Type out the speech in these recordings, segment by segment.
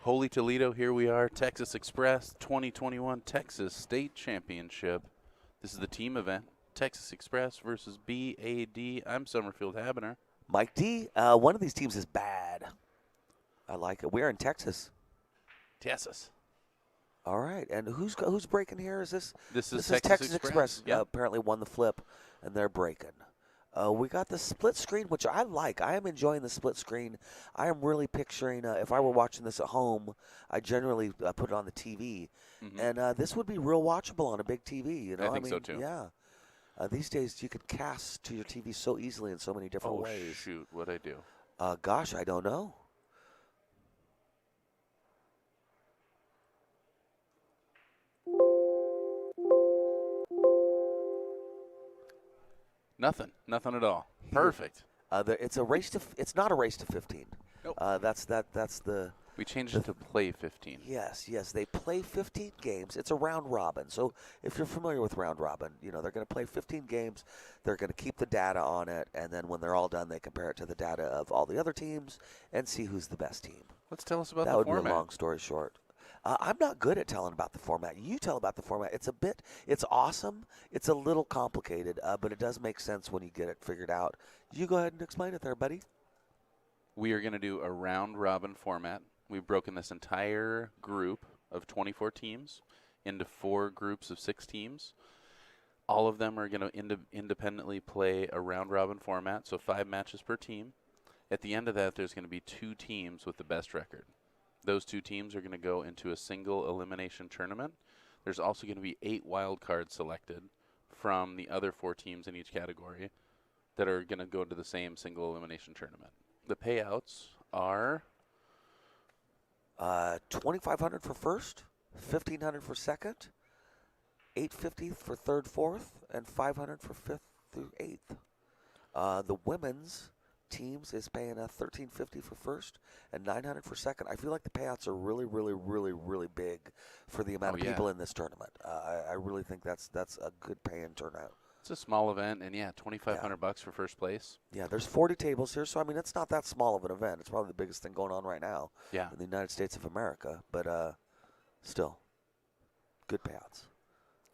Holy Toledo, here we are, Texas Express 2021 Texas State Championship. This is the team event, Texas Express versus B.A.D. I'm Summerfield Habener. Mike D, one of these teams is bad. I like it. We're in Texas. Texas. All right, and who's breaking here? Is this? This is Texas Express. Yep. Apparently won the flip, and they're breaking. We got the split screen, which I like. I am enjoying the split screen. I am really picturing, if I were watching this at home, I generally put it on the TV. Mm-hmm. And this would be real watchable on a big TV. You know? I think so, too. Yeah. These days, you can cast to your TV so easily in so many different ways. Oh, shoot, what'd I do? Gosh, I don't know. Nothing at all. Perfect. It's a race to. It's not a race to 15. Nope. That's the. We changed it to play 15. Yes. They play 15 games. It's a round robin. So if you're familiar with round robin, they're going to play 15 games. They're going to keep the data on it, and then when they're all done, they compare it to the data of all the other teams and see who's the best team. Let's tell us about that the would format. Be a long story short. I'm not good at telling about the format. You tell about the format. It's awesome. It's a little complicated, but it does make sense when you get it figured out. You go ahead and explain it there, buddy. We are going to do a round-robin format. We've broken this entire group of 24 teams into 4 groups of 6 teams. All of them are going to independently play a round-robin format, so 5 matches per team. At the end of that, there's going to be 2 teams with the best record. Those 2 teams are going to go into a single elimination tournament. There's also going to be 8 wild cards selected from the other 4 teams in each category that are going to go to the same single elimination tournament. The payouts are $2,500 for first, $1,500 for second, $850 for third, fourth, and $500 for fifth through eighth. The women's teams is paying $1,350 for first and $900 for second. I feel like the payouts are really, really, really, really big for the amount of people in this tournament. I really think that's a good paying turnout. It's a small event, and $2,500 for first place. Yeah, there's 40 tables here, so I mean it's not that small of an event. It's probably the biggest thing going on right now in the United States of America, but still, good payouts.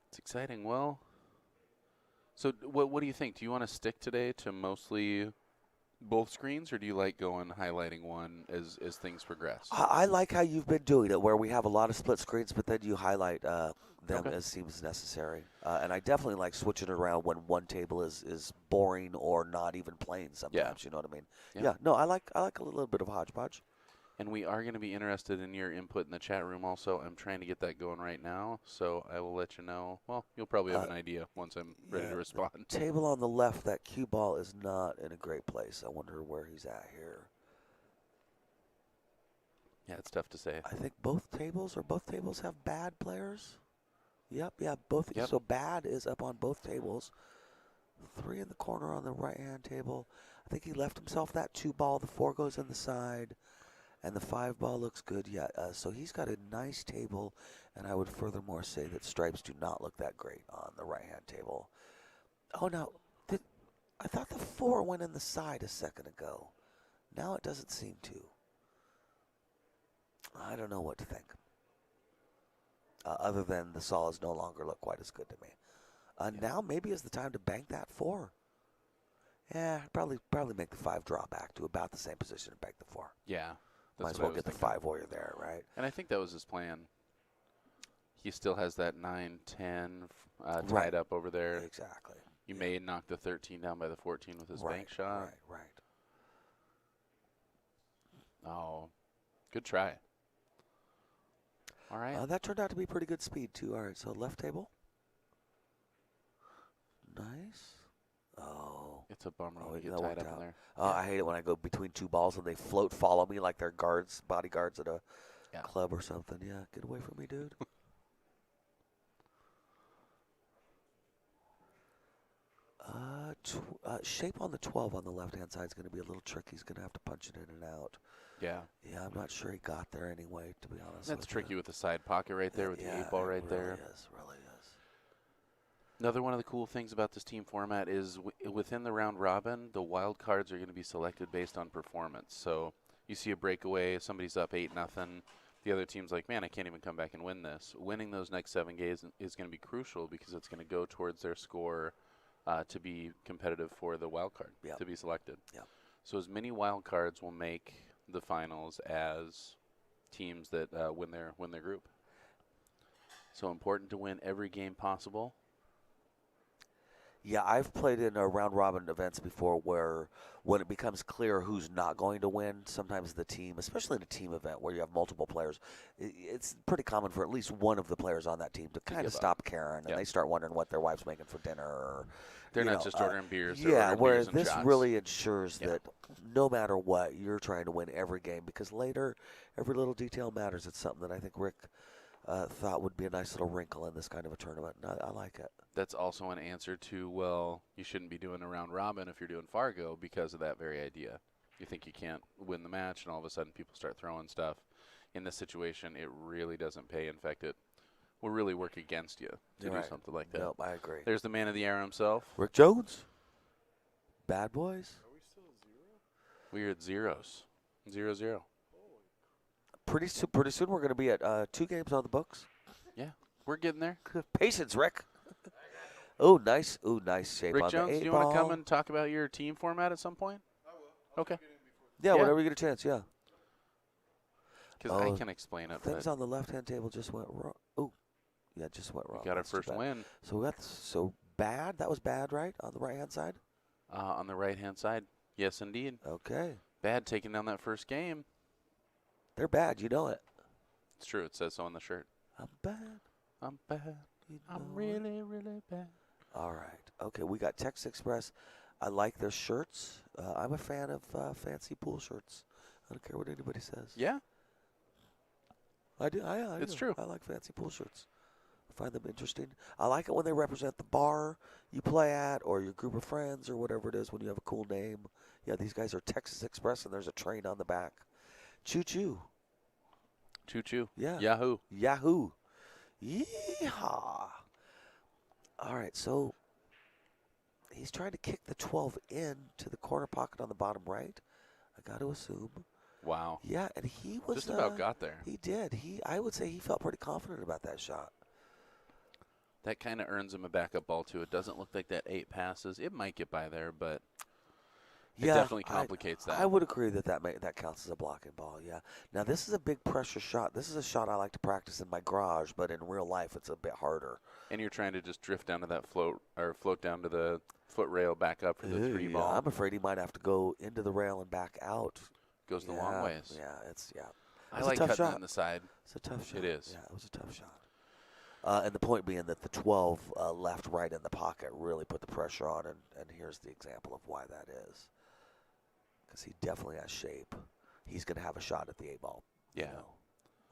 It's exciting. Well, so what do you think? Do you want to stick today to mostly both screens, or do you like going highlighting one as things progress? I like how you've been doing it, where we have a lot of split screens, but then you highlight them as seems necessary. And I definitely like switching it around when one table is boring or not even playing sometimes. You know what I mean? Yeah. No, I like a little bit of hodgepodge. And we are going to be interested in your input in the chat room also. I'm trying to get that going right now, so I will let you know. Well, you'll probably have an idea once I'm ready to respond. The table on the left, that cue ball is not in a great place. I wonder where he's at here. Yeah, it's tough to say. I think both tables have bad players. Yep, both. Yep. So bad is up on both tables. 3 in the corner on the right-hand table. I think he left himself that 2 ball. The 4 goes in the side. And the 5 ball looks good, so he's got a nice table, and I would furthermore say that stripes do not look that great on the right-hand table. Oh, no, I thought the 4 went in the side a second ago. Now it doesn't seem to. I don't know what to think. Other than the solids no longer look quite as good to me. Now maybe is the time to bank that 4. Yeah, probably make the 5 draw back to about the same position and bank the 4. Yeah. Might as well get the 5 warrior there, right? And I think that was his plan. He still has that 9, 10 tied up over there. Exactly. You may knock the 13 down by the 14 with his bank shot. Right. Oh, good try. All right. That turned out to be pretty good speed, too. All right, so left table. Nice. Oh. It's a bummer when you get tied up in there. I hate it when I go between 2 balls and they follow me like they're bodyguards at a club or something. Yeah, get away from me, dude. Shape on the 12 on the left-hand side is going to be a little tricky. He's going to have to punch it in and out. Yeah. Yeah, I'm not sure he got there anyway, to be honest. That's tricky with the side pocket right there with the 8 ball right there. Really is. Another one of the cool things about this team format is within the round robin, the wild cards are going to be selected based on performance. So you see a breakaway, somebody's up 8-0, the other team's like, man, I can't even come back and win this. Winning those next 7 games is going to be crucial because it's going to go towards their score to be competitive for the wild card, to be selected. Yep. So as many wild cards will make the finals as teams that win their group. So important to win every game possible. Yeah, I've played in round robin events before where when it becomes clear who's not going to win, sometimes the team, especially in a team event where you have multiple players, it's pretty common for at least one of the players on that team to kind of stop caring, and they start wondering what their wife's making for dinner. Or, they're not just ordering beers. Yeah, ordering where beers and this shots. really ensures that no matter what, you're trying to win every game because later, every little detail matters. It's something that I think Rick thought would be a nice little wrinkle in this kind of a tournament, and I like it. That's also an answer to, well, you shouldn't be doing a round robin if you're doing Fargo because of that very idea. You think you can't win the match, and all of a sudden people start throwing stuff. In this situation, it really doesn't pay. In fact, it will really work against you to do something like that. Nope, I agree. There's the man of the hour himself. Rick Jones. Bad boys. Are we still at 0? We're at zeros. 0-0. Pretty soon we're going to be at 2 games on the books. Yeah, we're getting there. Patience, Rick. Oh, nice shape Rick on Jones, the 8 do you ball. want to come and talk about your team format at some point? I will. Okay. Yeah, Yeah. whenever you get a chance, yeah. Because I can explain it. Things But on the left-hand table just went wrong. Oh, yeah, it just went wrong. we got our That's too first bad. win So we got bad. That was bad, right? On the right-hand side? on the right-hand side. Yes, indeed. Okay. Bad taking down that first game. They're bad, you know it. It's true. It says so on the shirt. I'm bad. I'm bad. You I'm know it. really, really bad. All right. Okay, we got Texas Express. I like their shirts. I'm a fan of fancy pool shirts. I don't care what anybody says. Yeah. I do. I It's do. true. I like fancy pool shirts. I find them interesting. I like it when they represent the bar you play at or your group of friends or whatever it is when you have a cool name. Yeah, these guys are Texas Express and there's a train on the back. Choo choo. Choo-choo. Yeah. Yahoo. Yahoo. Yeehaw. All right, so he's trying to kick the 12 in to the corner pocket on the bottom right. I got to assume. Wow. Yeah, and he was Just about got there. He did. I would say he felt pretty confident about that shot. That kind of earns him a backup ball, too. It doesn't look like that 8 passes. It might get by there, but it definitely complicates that. I would agree that counts as a blocking ball, yeah. Now, this is a big pressure shot. This is a shot I like to practice in my garage, but in real life it's a bit harder. And you're trying to just drift down to that float down to the foot rail back up for the 3 Yeah, ball. I'm afraid he might have to go into the rail and back out. Goes the long ways. Yeah, it's I It's like a tough cutting shot. on the side. It's a tough shot. It is. Yeah, it was a tough shot. And the point being that the 12 left right in the pocket really put the pressure on, and here's the example of why that is. Because he definitely has shape. He's going to have a shot at the 8 ball. Yeah. You know,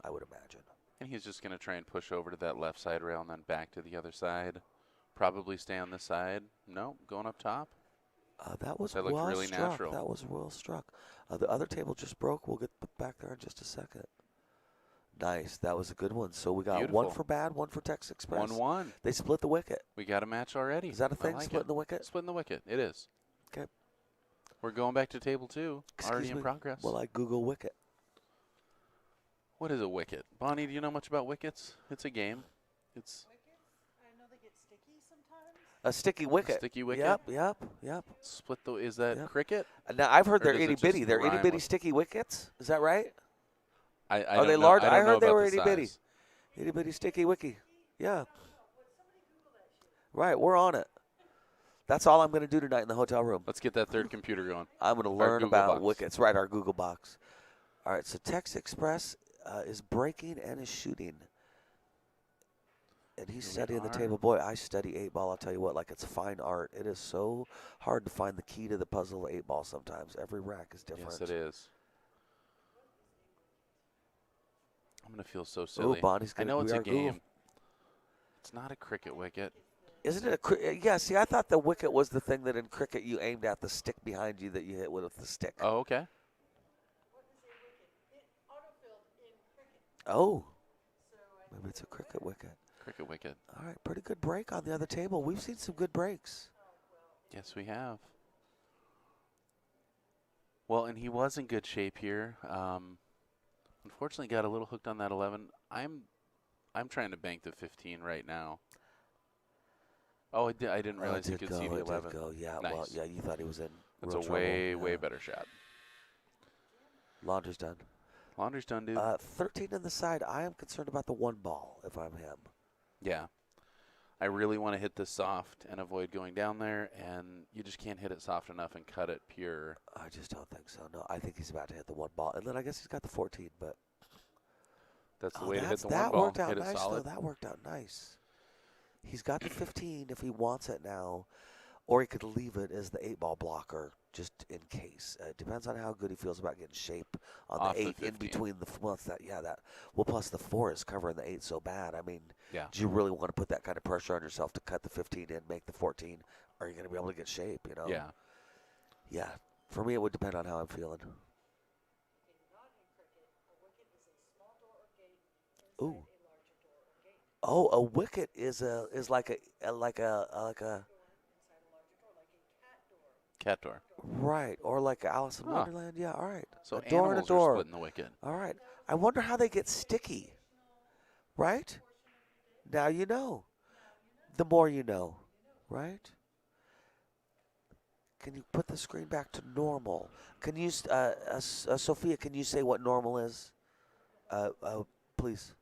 I would imagine. And he's just going to try and push over to that left side rail and then back to the other side. Probably stay on this side. No, going up top. That was That looked well really struck. natural. That was well struck. The other table just broke. We'll get back there in just a second. Nice. That was a good one. So we got Beautiful. 1 for Bad, 1 for Texas Express. 1-1. They split the wicket. We got a match already. Is that a thing, I like splitting it. the wicket? Splitting the wicket. It is. Okay. We're going back to table 2. Already Excuse in me. progress. Well, I Google wicket. What is a wicket? Bonnie, do you know much about wickets? It's a game. It's I know they get sticky sometimes. A sticky wicket. sticky wicket. Yep. Split the. Is that Yep. cricket? Now, I've heard Or they're does it itty just bitty. They're rhyme itty bitty with- sticky wickets. Is that right? I Are don't they know. large? I I don't know heard they about were the itty bitty. size. Itty bitty sticky wicky. Yeah. Right, we're on it. That's all I'm going to do tonight in the hotel room. Let's get that third computer going. I'm going to learn Google about Box. wickets. Right, our Google box. All right, so Texas Express is breaking and is shooting. And he's Here we studying the are. table. Boy, I study 8 ball. I'll tell you what, like it's fine art. It is so hard to find the key to the puzzle of 8 ball sometimes. Every rack is different. Yes, it is. I'm gonna feel so Oh, silly. Bonnie's I going to know it's a game. It's not a cricket wicket. Isn't it a yeah, see, I thought the wicket was the thing that in cricket you aimed at the stick behind you that you hit with the stick. Oh, okay. What is a wicket? It autofilled in cricket. Oh, So I maybe it's a cricket wicket. Cricket wicket. All right, pretty good break on the other table. We've seen some good breaks. Yes, we have. Well, and he was in good shape here. Unfortunately, got a little hooked on that 11. I'm trying to bank the 15 right now. Oh, I didn't realize he could see the 11. It did go. Yeah, Nice. well, yeah, you thought he was in That's real a trouble. way Yeah. better shot. Laundry's done. Laundry's done, dude. 13 in the side. I am concerned about the one ball if I'm him. Yeah. I really want to hit this soft and avoid going down there, and you just can't hit it soft enough and cut it pure. I just don't think so. No, I think he's about to hit the one ball. And then I guess he's got the 14, but. That's the way to hit the one that ball. Worked out hit nice, it solid. Though. That worked out nice. He's got the 15 if he wants it now, or he could leave it as the 8-ball blocker just in case. It depends on how good he feels about getting shape on Off the the 8 in 15. between the well, plus the 4 is covering the 8 so bad. I mean, Yeah. do you really want to put that kind of pressure on yourself to cut the 15 in, make the 14? Are you going to be able to get shape, you know? Yeah. Yeah. For me, it would depend on how I'm feeling. Okay, not in cricket. A wicket is a small door or gate inside Ooh. a larger door or gate. Oh, a wicket is like a Door inside a larger door, like a cat door. Cat door. right, or like Alice in Huh. Wonderland. Yeah, all right. So a door and a animals door. are splitting the wicket. All right. I wonder how they get sticky. Right? Now you know. The more you know. Right? Can you put the screen back to normal? Can you, Sophia, can you say what normal is? Please.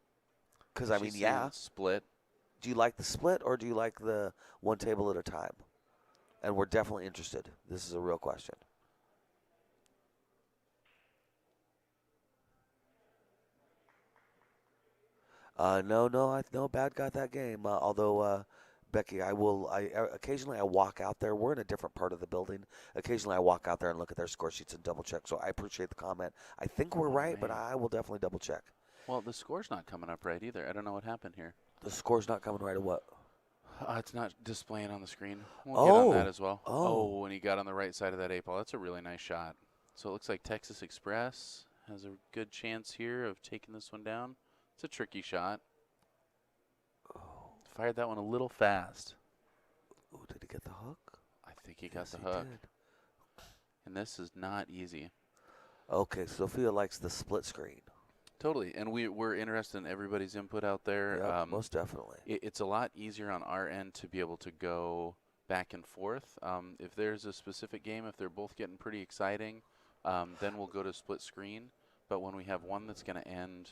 Because, I mean, She's yeah. saying split. Do you like the split or do you like the one table at a time? And we're definitely interested. This is a real question. No, Bad got that game. Although, Becky, occasionally I walk out there. We're in a different part of the building. Occasionally I walk out there and look at their score sheets and double check. So I appreciate the comment. I think we're right, but man. I will definitely double check. Well, the score's not coming up right either. I don't know what happened here. The score's not coming right at what? It's not displaying on the screen. We'll get on that as well. Oh. And he got on the right side of that 8 ball. That's a really nice shot. So it looks like Texas Express has a good chance here of taking this one down. It's a tricky shot. Fired that one a little fast. Ooh, did he get the hook? I think he got Yes, the he hook. did. And this is not easy. Okay, Sophia likes the split screen. Totally. And we're interested in everybody's input out there. Yep, most definitely. It's a lot easier on our end to be able to go back and forth. If there's a specific game, if they're both getting pretty exciting, then we'll go to split screen. But when we have one that's going to end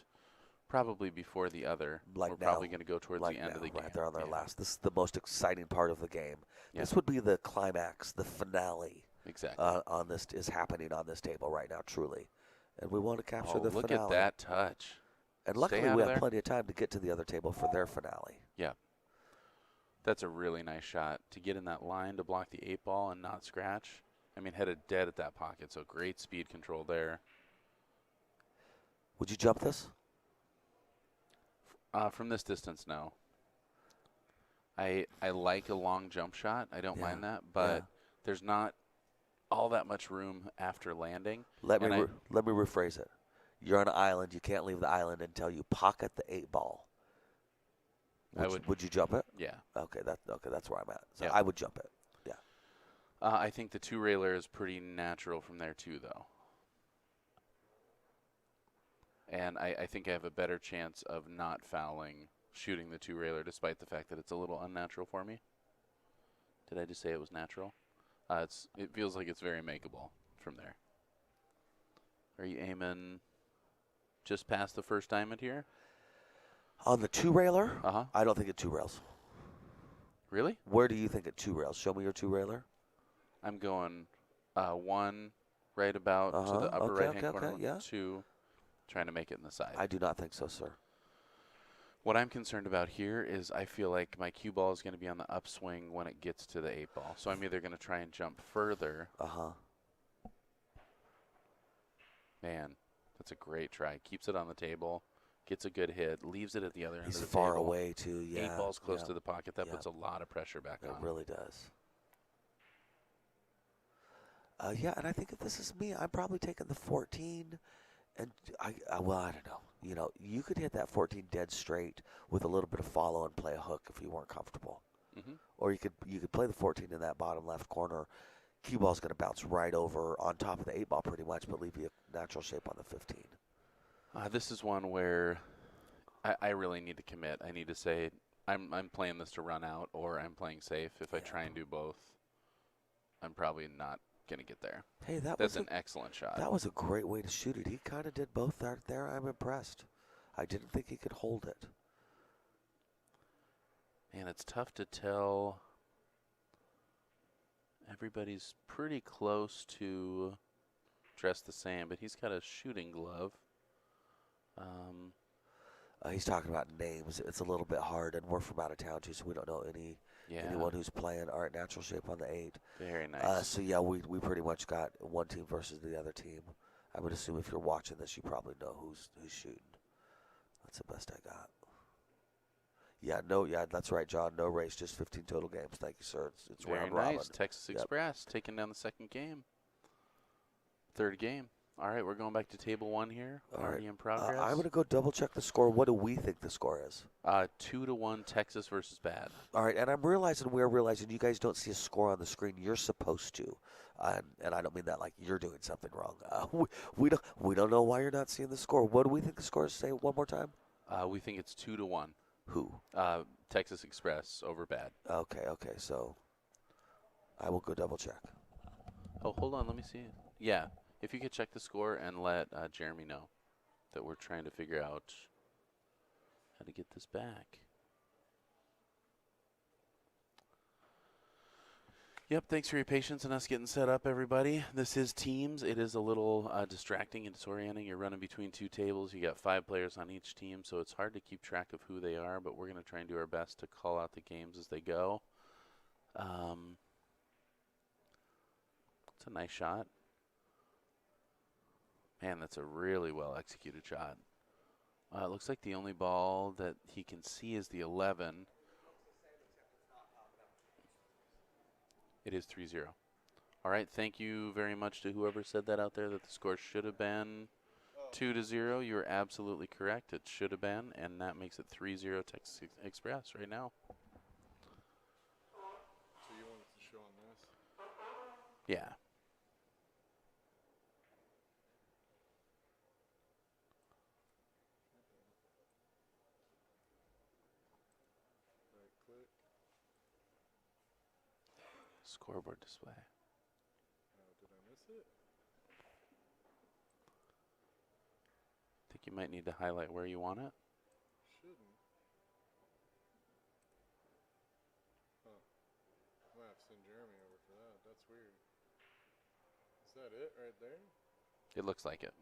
probably before the other, Like we're now. probably going to go towards Like the end now, of the game. right there on their Yeah. last. This is the most exciting part of the game. Yeah. This would be the climax, the finale. Exactly. On this is happening on this table right now, truly, and we want to capture the look finale. at that touch. And Stay luckily, out we of have there. plenty of time to get to the other table for their finale. Yeah. That's a really nice shot to get in that line to block the 8 ball and not scratch. I mean, headed dead at that pocket, so great speed control there. Would you jump this? From this distance, no. I like a long jump shot. I don't Yeah, mind that, but yeah. there's not all that much room after landing. Let me And rephrase it. You're on an island. You can't leave the island until you pocket the 8 ball. Would you jump it? Yeah. Okay, that's where I'm at. So Yeah. I would jump it. Yeah. I think the 2-railer is pretty natural from there too, though. And I think I have a better chance of not fouling shooting the 2-railer, despite the fact that it's a little unnatural for me. Did I just say it was natural? It feels like it's very makeable from there. Are you aiming just past the first diamond here? On the 2-railer, Uh-huh. I don't think it 2-rails. Really? Where do you think it 2-rails? Show me your 2-railer. I'm going 1 right about to the upper Okay, right-hand okay, corner. okay, yeah. 2, trying to make it in the side. I do not think so, sir. What I'm concerned about here is I feel like my cue ball is going to be on the upswing when it gets to the 8 ball. So I'm either going to try and jump further. Man, that's a great try. Keeps it on the table, gets a good hit, leaves it at the other end of the He's table. far away, too, yeah. 8 balls close yeah. to the pocket. That Yeah. puts a lot of pressure back It on. really does. Yeah, and I think if this is me, I'm probably taking the 14. And I don't know. You know, you could hit that 14 dead straight with a little bit of follow and play a hook if you weren't comfortable. Mm-hmm. Or you could play the 14 in that bottom left corner. Cue ball's going to bounce right over on top of the 8 ball pretty much, but leave you a natural shape on the 15. This is one where I really need to commit. I need to say I'm playing this to run out, or I'm playing safe. If I try and do both, I'm probably not going to get there. Hey, That's an excellent shot. That was a great way to shoot it. He kind of did both out there. I'm impressed. I didn't think he could hold it. And it's tough to tell. Everybody's pretty close to dressed the same, but he's got a shooting glove. He's talking about names. It's a little bit hard, and we're from out of town too, so we don't know anyone who's playing our natural shape on the 8. Very nice. So yeah, we pretty much got one team versus the other team. I would assume if you're watching this, you probably know who's shooting. That's the best I got. Yeah, that's right, John. No race, just 15 total games. Thank you, sir. It's very round nice. robin. Texas Express taking down the second game. Third game. All right, we're going back to table 1 here. Already in progress. I'm going to go double check the score. What do we think the score is? 2-1 Texas versus B.A.D. All right, and we're realizing you guys don't see a score on the screen. You're supposed to, and I don't mean that like you're doing something wrong. We don't know why you're not seeing the score. What do we think the score is? Say it one more time. We think it's 2-1. Who? Texas Express over B.A.D. Okay. So I will go double check. Oh, hold on. Let me see it. Yeah. If you could check the score and let Jeremy know that we're trying to figure out how to get this back. Yep, thanks for your patience and us getting set up, everybody. This is teams. It is a little distracting and disorienting. You're running between 2 tables. You got 5 players on each team, so it's hard to keep track of who they are, but we're going to try and do our best to call out the games as they go. It's a nice shot. Man, that's a really well-executed shot. It looks like the only ball that he can see is the 11. It is 3-0. All right, thank you very much to whoever said that out there, that the score should have been 2-0. You are absolutely correct. It should have been, and that makes it 3-0 Texas Express right now. So you want it to show on this? Yeah. Right click. Scoreboard display. Did I miss it? I think you might need to highlight where you want it. Shouldn't. Huh. I might have to send Jeremy over for that. That's weird. Is that it right there? It looks like it.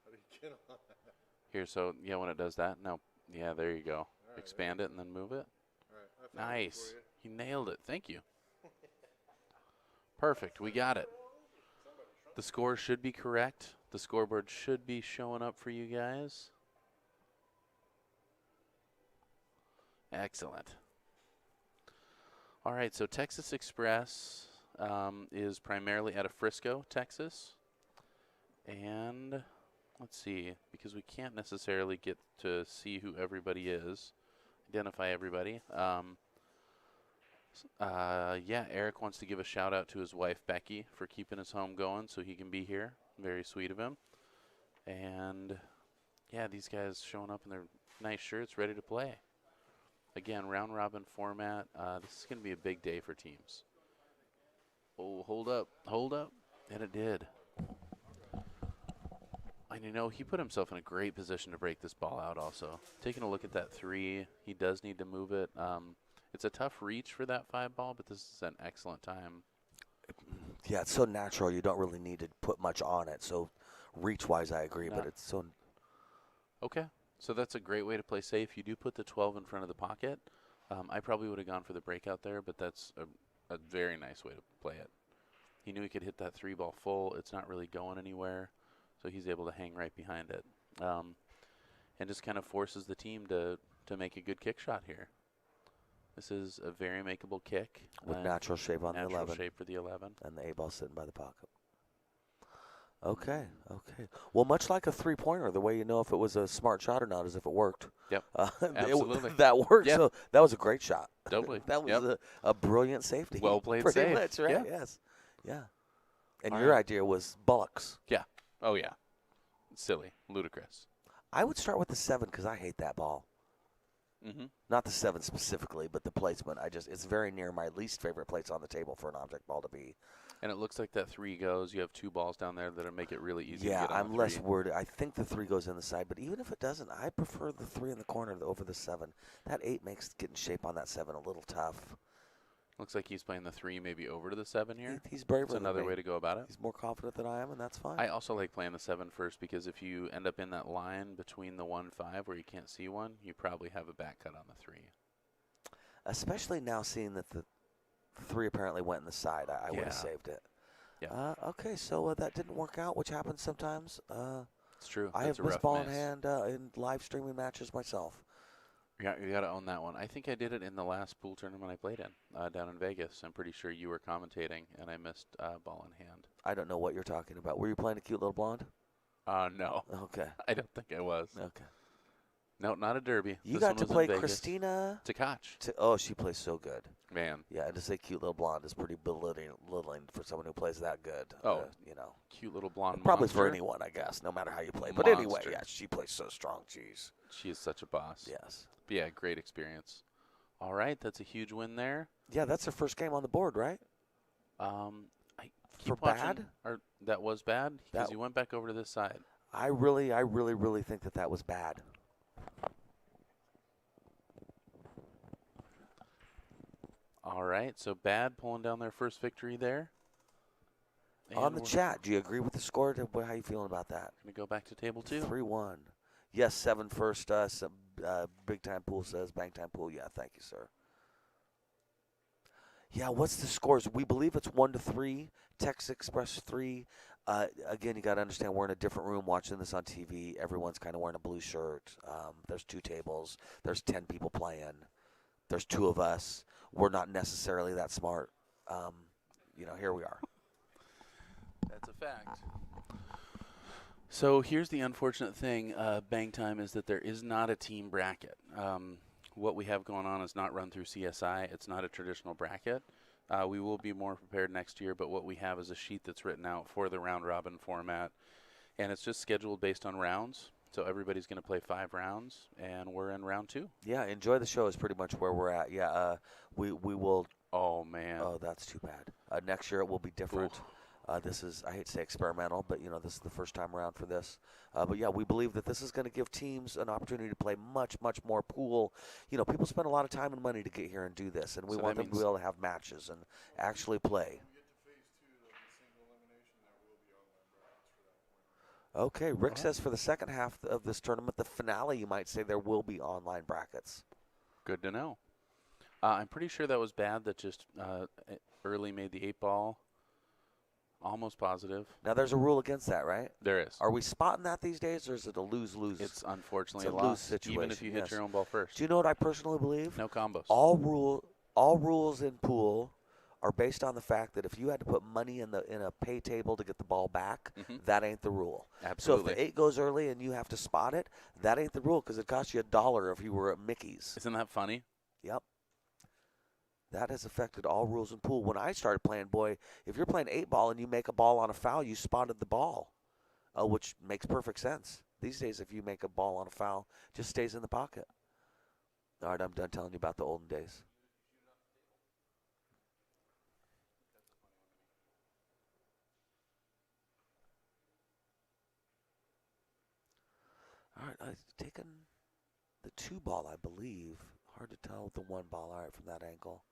How do you get on that? Here, so, yeah, when it does that, now, yeah, there you go. Right, Expand it and then move it. All right, I found it Nice. for you. He nailed it. Thank you. Perfect. We got it. The score should be correct. The scoreboard should be showing up for you guys. Excellent. All right, so Texas Express is primarily out of Frisco, Texas. And let's see, because we can't necessarily get to see who everybody is, identify everybody. Yeah, Eric wants to give a shout out to his wife, Becky, for keeping his home going so he can be here. Very sweet of him. And, yeah, these guys showing up in their nice shirts, ready to play. Again, round robin format. This is going to be a big day for teams. Oh, hold up. And it did. And, you know, he put himself in a great position to break this ball out also. Taking a look at that 3, he does need to move it. It's a tough reach for that 5 ball, but this is an excellent time. Yeah, it's so natural. You don't really need to put much on it. So reach-wise, I agree, but it's so... Okay, so that's a great way to play safe. You do put the 12 in front of the pocket. I probably would have gone for the breakout there, but that's a very nice way to play it. He knew he could hit that 3 ball full. It's not really going anywhere, so he's able to hang right behind it. And just kind of forces the team to make a good kick shot here. This is a very makeable kick. With natural shape on the 11. Natural shape for the 11. And the A-ball sitting by the pocket. Okay. Well, much like a three-pointer, the way you know if it was a smart shot or not is if it worked. Yep, absolutely. That worked, Yep. So that was a great shot. Totally. That was a brilliant safety. Well played Pretty save. much, right? Yeah. Yes. Yeah. And All your right. idea was bullocks. Yeah. Oh, yeah. silly, ludicrous. I would start with the 7 because I hate that ball. Mm-hmm. Not the 7 specifically, but the placement. It's very near my least favorite place on the table for an object ball to be. And it looks like that 3 goes. You have 2 balls down there that'll make it really easy to Yeah, get on I'm the 3. less worried. I think the 3 goes in the side, but even if it doesn't, I prefer the 3 in the corner over the 7. That 8 makes getting shape on that 7 a little tough. Looks like he's playing the 3 maybe over to the 7 here. He's braver That's than another me. way to go about it. He's more confident than I am, and that's fine. I also like playing the 7 first because if you end up in that line between the 1 5 where you can't see one, you probably have a back cut on the 3. Especially now seeing that the 3 apparently went in the side. I would have saved it. Yeah. Okay, so that didn't work out, which happens sometimes. It's true. I That's have a missed rough ball in miss. hand in live streaming matches myself. Yeah, you got to own that one. I think I did it in the last pool tournament I played in down in Vegas. I'm pretty sure you were commentating, and I missed ball in hand. I don't know what you're talking about. Were you playing a cute little blonde? No. Okay. I don't think I was. Okay. No, not a derby. You This got one to was in play Vegas. Christina. Tkach. Oh, she plays so good. Man, Yeah, and to say cute little blonde is pretty belittling for someone who plays that good. Oh. You know. cute little blonde Probably monster. for anyone, I guess, no matter how you play. But anyway, Monster. yeah, she plays so strong. Jeez. She is such a boss. Yes. But yeah, great experience. All right, that's a huge win there. Yeah, that's her first game on the board, right? I keep For watching, bad? Or that was bad because That- you went back over to this side. I really think that was bad. All right, so B.A.D pulling down their first victory there. On And the we're chat, do you agree with the score? How you feeling about that? gonna go back to table 2. 3-1. Yes, 7 first. Big Time Pool says. Bang Time Pool. Yeah, thank you, sir. Yeah, what's the scores? We believe it's 1-3. Text Express 3. Again, you got to understand we're in a different room watching this on TV. Everyone's kind of wearing a blue shirt. There's 2 tables. There's 10 people playing. There's 2 of us. We're not necessarily that smart. Here we are. That's a fact. So here's the unfortunate thing, Bang Time, is that there is not a team bracket. What we have going on is not run through CSI. It's not a traditional bracket. We will be more prepared next year, but what we have is a sheet that's written out for the round-robin format, and it's just scheduled based on rounds. So everybody's going to play 5 rounds, and we're in round 2. Yeah, enjoy the show is pretty much where we're at. Yeah, we will. Oh, man. Oh, that's too bad. Next year it will be different. This is, I hate to say experimental, but, this is the first time around for this. But, yeah, we believe that this is going to give teams an opportunity to play much, much more pool. People spend a lot of time and money to get here and do this, and we So want that them to be able to have matches and actually play. When we get to phase 2 of the single elimination, there will be online brackets for that point. Okay, Rick says for the second half of this tournament, the finale, you might say there will be online brackets. Good to know. I'm pretty sure that was B.A.D that just early made the 8 ball. Almost positive. Now, there's a rule against that, right? There is. Are we spotting that these days, or is it a lose-lose? It's unfortunately It's a a loss, lose even if situation, you hit yes. your own ball first. Do you know what I personally believe? No combos. All rules in pool are based on the fact that if you had to put money in a pay table to get the ball back, that ain't the rule. Absolutely. So if the 8 goes early and you have to spot it, that ain't the rule because it costs you $1 if you were at Mickey's. Isn't that funny? Yep. That has affected all rules in pool. When I started playing, boy, if you're playing 8 ball and you make a ball on a foul, you spotted the ball, which makes perfect sense. These days, if you make a ball on a foul, it just stays in the pocket. All right, I'm done telling you about the olden days. All right, I've taken the 2 ball, I believe. Hard to tell with the 1 ball. All right, from that angle.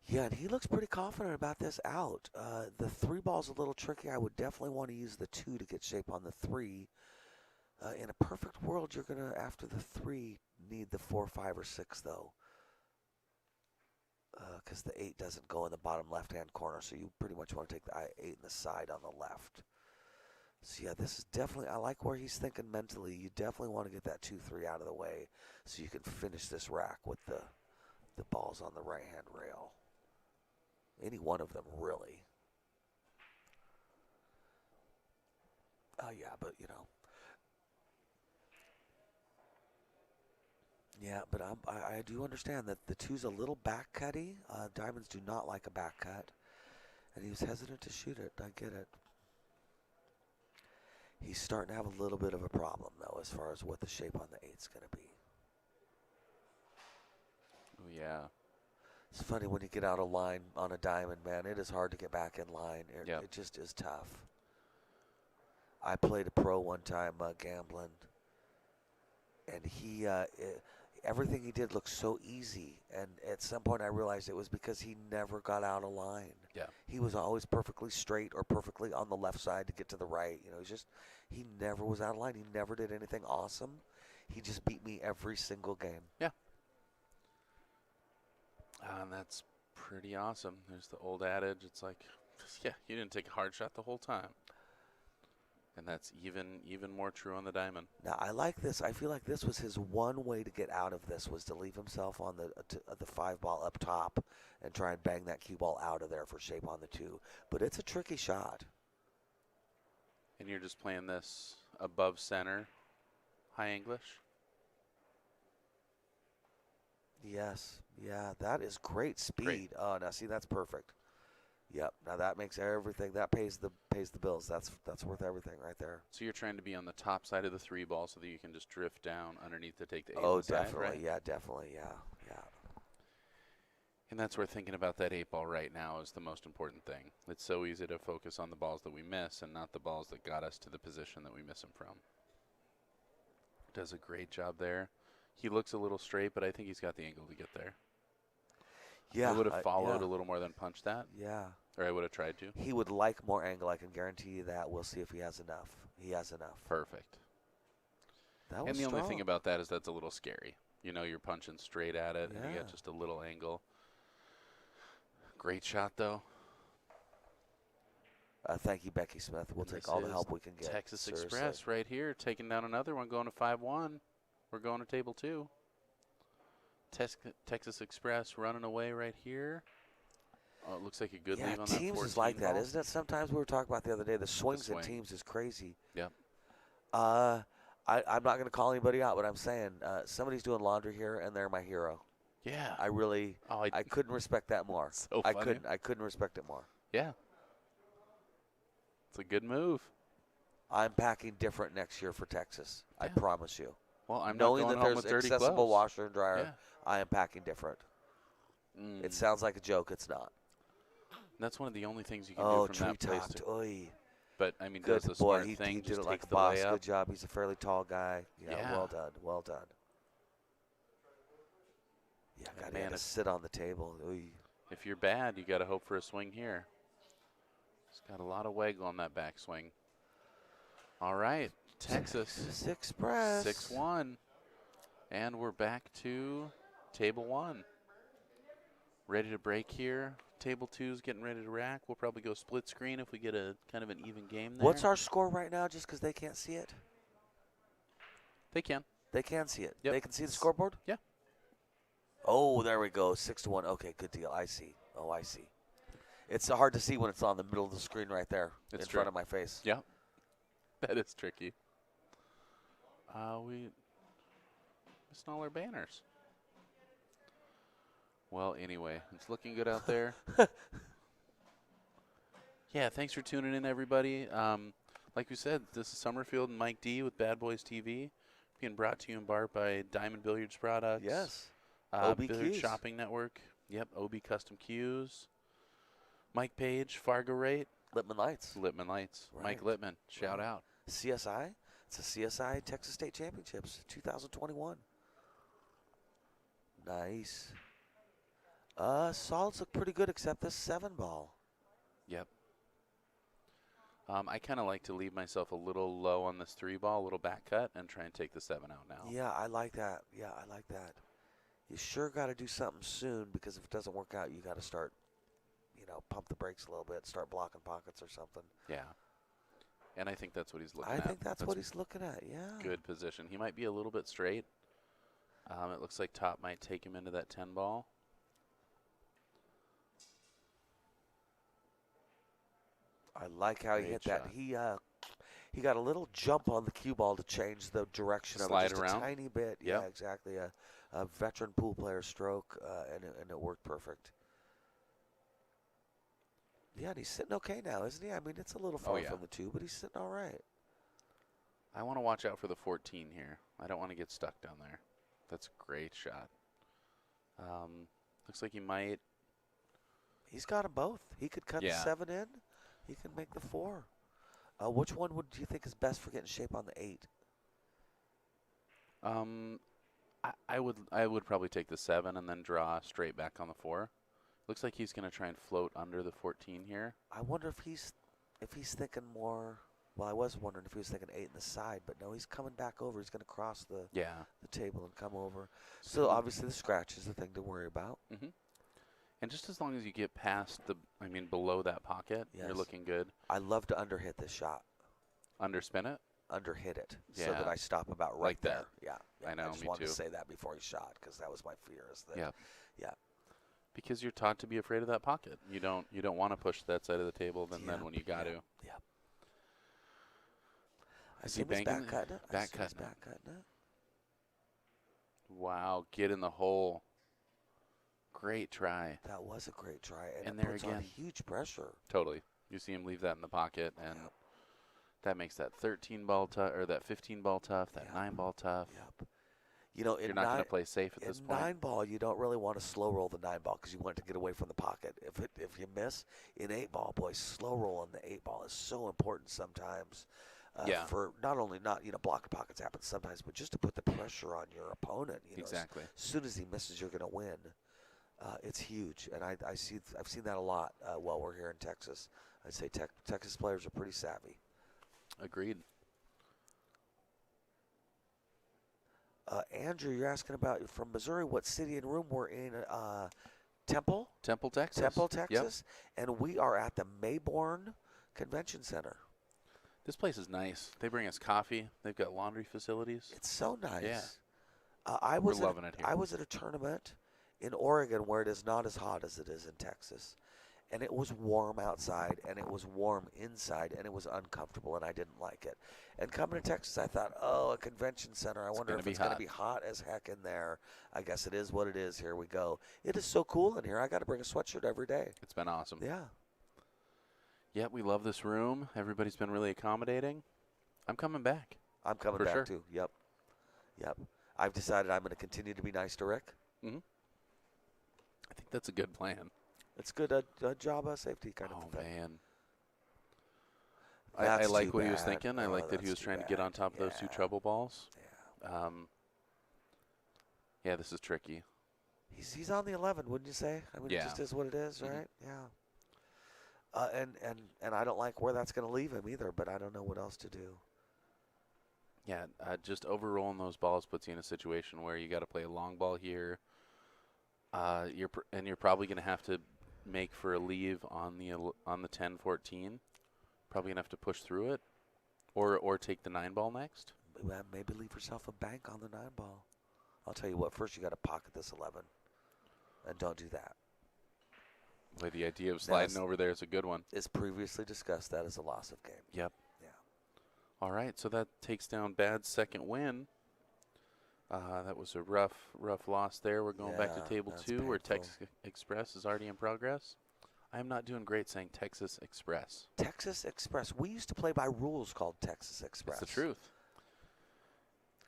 Yeah, and he looks pretty confident about this out. The 3 ball's a little tricky. I would definitely want to use the 2 to get shape on the 3. In a perfect world, you're going to, after the 3, need the 4, 5, or 6, though. Because the 8 doesn't go in the bottom left-hand corner, so you pretty much want to take the 8 in the side on the left. So, yeah, this is definitely, I like where he's thinking mentally. You definitely want to get that 2-3 out of the way so you can finish this rack with the balls on the right-hand rail. Any one of them, really. Yeah, but, Yeah, but I do understand that the 2's a little back cutty. Diamonds do not like a back cut. And he was hesitant to shoot it. I get it. He's starting to have a little bit of a problem, though, as far as what the shape on the 8's going to be. Oh, yeah. It's funny when you get out of line on a diamond, man. It is hard to get back in line. Yep. It just is tough. I played a pro one time gambling, and everything he did looked so easy. And at some point, I realized it was because he never got out of line. Yeah. He was always perfectly straight or perfectly on the left side to get to the right. You know, he never was out of line. He never did anything awesome. He just beat me every single game. Yeah. And that's pretty awesome. There's the old adage. It's like, yeah, you didn't take a hard shot the whole time. And that's even more true on the diamond. Now, I like this. I feel like this was his one way to get out of this, was to leave himself on the 5 ball up top and try and bang that cue ball out of there for shape on the 2. But it's a tricky shot. And you're just playing this above center, high English? Yes. Yeah, that is great speed. Great. Oh, now see, that's perfect. Yep. Now that makes everything. That pays the bills. That's worth everything right there. So you're trying to be on the top side of the 3 ball so that you can just drift down underneath to take the 8 Oh, side, definitely. right? Yeah, definitely. Yeah. And that's where thinking about that 8 ball right now is the most important thing. It's so easy to focus on the balls that we miss and not the balls that got us to the position that we miss them from. Does a great job there. He looks a little straight, but I think he's got the angle to get there. Yeah. I would have followed yeah. a little more than punched that, Yeah. or I would have tried to. He would like more angle. I can guarantee you that. We'll see if he has enough. He has enough. Perfect. That was And the strong. only thing about that is that's a little scary. You know, you're punching straight at it, and you Yeah. get just a little angle. Great shot, though. Thank you, Becky Smith. We'll And take this all the is help we can get. Texas Seriously. Express right here, taking down another one, going to 5-1. We're going to table 2. Texas Express running away right here. Oh, it looks like a good leave on that 14 teams is like that, ball. isn't it? Sometimes we were talking about the other day, the swings in swing. teams is crazy. Yep. I'm not going to call anybody out, but I'm saying somebody's doing laundry here, and they're my hero. Yeah. I really, I couldn't respect that more. So I funny. couldn't respect it more. Yeah. It's a good move. I'm packing different next year for Texas. I Yeah. promise you. Well, I'm Knowing not going that home there's with dirty accessible clothes. washer and dryer, Yeah. I am packing different. It sounds like a joke. It's not. That's one of the only things you can Oh, do from that place. tree-topped. Oy. But, I mean, Good does the boy. smart He thing, did just it like takes a the boss. layup. Good job. He's a fairly tall guy. Yeah. Well done. Well done. Yeah, And God, he man, had to if- sit on the table. Oy. If you're bad, you got to hope for a swing here. He's got a lot of waggle on that backswing. All right, Texas. Express. 6-1. And we're back to table 1. Ready to break here. Table 2's getting ready to rack. We'll probably go split screen if we get a kind of an even game there. What's our score right now, just because they can't see it? They can. They can see it. Yep. They can see the scoreboard? Yeah. Oh, there we go. 6-1. Okay, good deal. I see. Oh, I see. It's hard to see when it's on the middle of the screen right there in It's front true. of my face. Yeah. That is tricky. We missing all our banners. Well, anyway, it's looking good out there. Yeah, thanks for tuning in, everybody. Like we said, this is Summerfield and Mike D with Bad Boys TV, being brought to you in part by Diamond Billiards Products. Yes. Billiard OBQs. Shopping Network. Yep, OB Custom Cues. Mike Page, Fargo Rate. Lippman Lights. Littman Lights. Mike Right. Littman, shout Right. out. CSI. It's a CSI Texas State Championships 2021. Nice. Solids look pretty good except this 7 ball. Yep. I kind of like to leave myself a little low on this 3 ball, a little back cut, and try and take the 7 out now. Yeah, I like that. Yeah, I like that. You sure got to do something soon, because if it doesn't work out, you got to start, pump the brakes a little bit, start blocking pockets or something. Yeah. And I think that's what he's looking I at. think that's what he's looking at, yeah. Good position. He might be a little bit straight. It looks like top might take him into that 10 ball. I like how he Great hit that. shot. He got a little jump on the cue ball to change the direction Slide of it just around? a tiny bit. Yep. Yeah, exactly. A veteran pool player stroke, and it worked perfect. Yeah, and he's sitting okay now, isn't he? I mean, it's a little far yeah. from the 2, but he's sitting all right. I want to watch out for the 14 here. I don't want to get stuck down there. That's a great shot. Looks like he might. He's got them both. He could cut the Yeah. 7 in. He can make the 4. Which one do you think is best for getting shape on the 8? I would probably take the 7 and then draw straight back on the 4. Looks like he's going to try and float under the 14 here. I wonder if he's thinking more. Well, I was wondering if he was thinking 8 in the side, but no, he's coming back over. He's going to cross the table and come over. So obviously the scratch is the thing to worry about. Mm-hmm. And just as long as you get past below that pocket, Yes. you're looking good. I love to underhit this shot. Underspin it? Underhit it so Yeah. that I stop about right Like that. there. Yeah. I know, I just me wanted too. to say that before he shot because that was my fear. Is that, Yeah. Because you're taught to be afraid of that pocket. You don't want to push that side of the table. Then when you got to. Yeah. I Is see he him as banking back cutting it. back cutting it? Wow, get in the hole. Great try. That was a great try, And it there puts on again. huge pressure. Totally. You see him leave that in the pocket, and Yep. that makes that 13 ball tough, or that 15 ball tough, that 9 ball tough. Yep. You know, You're not going to play safe at this in point. 9 ball, you don't really want to slow roll the 9 ball because you want it to get away from the pocket. If you miss in 8 ball, boy, slow rolling the 8 ball is so important sometimes. For not block pockets happen sometimes, but just to put the pressure on your opponent. Exactly. As soon as he misses, you're going to win. It's huge, and I've seen that a lot while we're here in Texas. I'd say Texas players are pretty savvy. Agreed. Andrew, you're asking about from Missouri. What city and room we're in? Temple, Texas. Temple, Texas, and we are at the Mayborn Convention Center. This place is nice. They bring us coffee. They've got laundry facilities. It's so nice. Yeah. We're loving it here. I was at a tournament in Oregon where it is not as hot as it is in Texas. And it was warm outside, and it was warm inside, and it was uncomfortable, and I didn't like it. And coming to Texas, I thought, a convention center. I wonder if it's going to be hot as heck in there. I guess it is what it is. Here we go. It is so cool in here. I got to bring a sweatshirt every day. It's been awesome. Yeah. Yeah, we love this room. Everybody's been really accommodating. I'm coming back. I'm coming For back, sure. too. Yep. I've decided I'm going to continue to be nice to Rick. Mm-hmm. I think that's a good plan. It's good job safety kind of thing. Man. I That's like too what he was bad. thinking. I Oh, like that he that's was too trying to get bad. on top of those 2 Yeah. trouble balls. Yeah. Yeah, this is tricky. He's on the 11, wouldn't you say? I mean, Yeah. it just is what it is, Mhm. right? Yeah. And I don't like where that's going to leave him either, but I don't know what else to do. Yeah, just overrolling those balls puts you in a situation where you got to play a long ball here. You're probably going to have to make for a leave on the 10-14. Probably going to have to push through it, or take the 9 ball next. Maybe leave yourself a bank on the 9 ball. I'll tell you what. First, you got to pocket this 11, and don't do that. Boy, the idea of sliding over there is a good one. As previously discussed, that is a loss of game. Yep. Yeah. All right, so that takes down B.A.D's second win. That was a rough loss there. We're going back to Yeah, table that's 2, where painful. Texas Express is already in progress. I am not doing great saying Texas Express. Texas Express. We used to play by rules called Texas Express. That's the truth.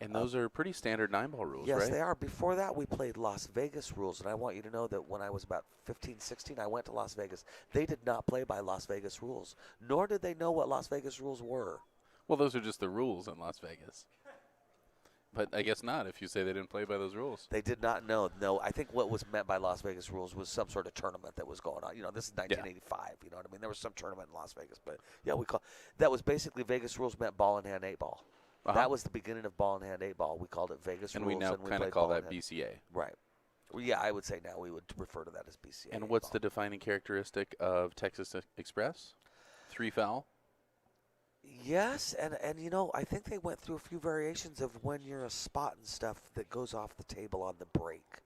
And those are pretty standard 9-ball rules, Yes, right? they are. Before that, we played Las Vegas rules, and I want you to know that when I was about 15, 16, I went to Las Vegas. They did not play by Las Vegas rules, nor did they know what Las Vegas rules were. Well, those are just the rules in Las Vegas. But I guess not if you say they didn't play by those rules. They did not know. No, I think what was meant by Las Vegas rules was some sort of tournament that was going on. This is 1985. You know what I mean? There was some tournament in Las Vegas, but yeah, that was basically Vegas rules meant ball in hand 8 ball. That was the beginning of ball in hand 8 ball. We called it Vegas and rules. we now kind of call that BCA. Right. Well, yeah, I would say now we would refer to that as BCA. And what's the defining characteristic of Texas Express? 3 foul? Yes, and I think they went through a few variations of when you're a spot and stuff that goes off the table on the break.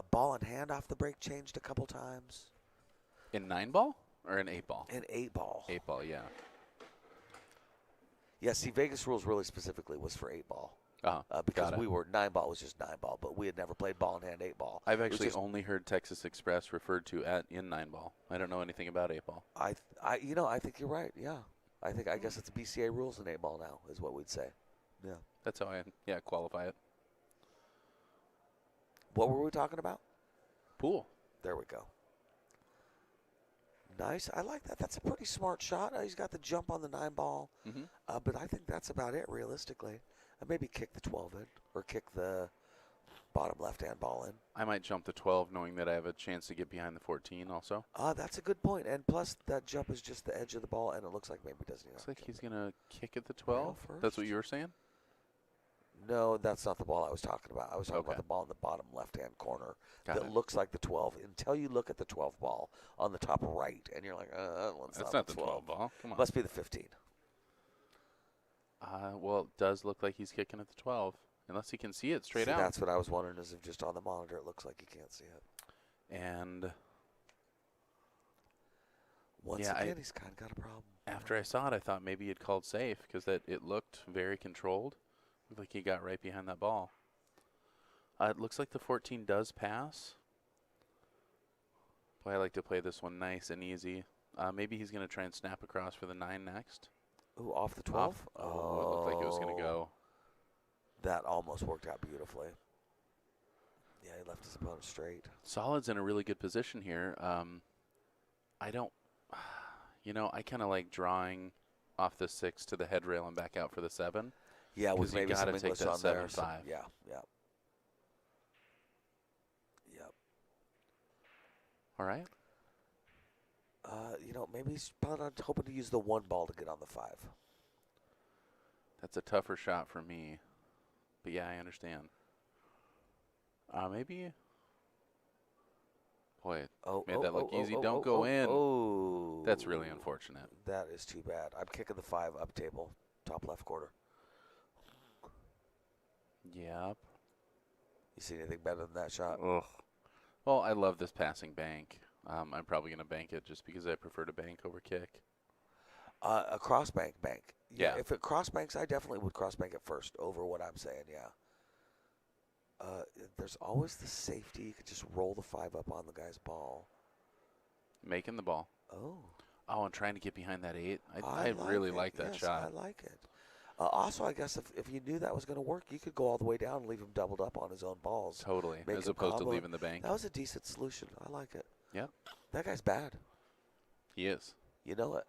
Ball in hand off the break changed a couple times. In 9-ball or in 8-ball? In 8 ball. 8-ball, yeah. Yeah, see, Vegas rules really specifically was for 8 ball. got Because it. we were 9 ball was just 9 ball, but we had never played ball in hand 8 ball. I've actually only heard Texas Express referred to in 9-ball. I don't know anything about 8-ball. I think you're right. Yeah, I guess it's BCA rules in 8 ball now is what we'd say. Yeah. That's how I qualify it. What were we talking about? Pool. There we go. Nice. I like that. That's a pretty smart shot. He's got the jump on the 9 ball. Mm-hmm. But I think that's about it, realistically. Maybe kick the 12 in or kick the bottom left-hand ball in. I might jump the 12 knowing that I have a chance to get behind the 14 also. That's a good point. And plus, that jump is just the edge of the ball, and it looks like maybe he doesn't. Looks like he's going to kick at the 12. first? That's what you were saying? No, that's not the ball I was talking about. I was talking Okay. about the ball in the bottom left-hand corner Got that it. looks like the 12 until you look at the 12 ball on the top right, and you're like, That's not the 12 ball. Come on. Must be the 15. Well, it does look like he's kicking at the 12, unless he can see it straight See, out. That's what I was wondering, is if just on the monitor it looks like you can't see it. And Once Yeah, again, he's kind of got a problem. after I saw it, I thought maybe he'd called safe because it looked very controlled. Looked like he got right behind that ball. It looks like the 14 does pass. Boy, I like to play this one nice and easy. Maybe he's going to try and snap across for the 9 next. Ooh, off the 12? It looked like it was going to go. That almost worked out beautifully. Yeah, he left his opponent straight. Solid's in a really good position here. I don't, I kind of like drawing off the 6 to the head rail and back out for the 7. Yeah, with 'Cause you maybe some gotta take English that on there. 7-5. Yeah. All right. Maybe he's probably not hoping to use the 1 ball to get on the 5. That's a tougher shot for me. But yeah, I understand. Maybe. Boy, made that look easy. Don't go in. Oh. That's really unfortunate. That is too bad. I'm kicking the 5 up table, top left quarter. Yep. You see anything better than that shot? Ugh. Well, I love this passing bank. I'm probably going to bank it just because I prefer to bank over kick. A cross bank. Yeah. If it cross banks, I definitely would cross bank it first over what I'm saying, yeah. There's always the safety. You could just roll the 5 up on the guy's ball. Making the ball. Oh. Oh, and trying to get behind that 8. I really it. like that Yes, shot. I like it. Also, I guess if you knew that was going to work, you could go all the way down and leave him doubled up on his own balls. Totally. Make As him opposed to combo. leaving the bank. That was a decent solution. I like it. Yep. That guy's bad. He is. You know it.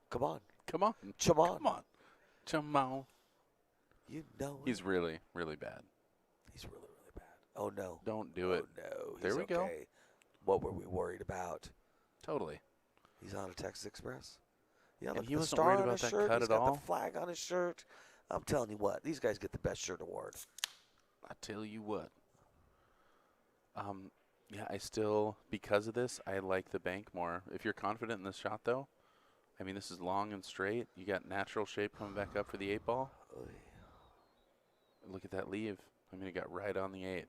Come on. Come on. Come on. Come on. Come on. You know it. He's really, really bad. He's really, really bad. Oh, no. Don't do it. Oh, no. There He's we go. okay. What were we worried about? Totally. He's on a Texas Express. Yeah, And look, he the wasn't star worried on about his that shirt. cut He's at got all. the flag on his shirt. I'm telling you what, these guys get the best shirt award. I tell you what. Yeah, I still, because of this, I like the bank more. If you're confident in this shot, though, I mean, this is long and straight. You got natural shape coming back up for the 8 ball. Look at that leave. I mean, it got right on the 8.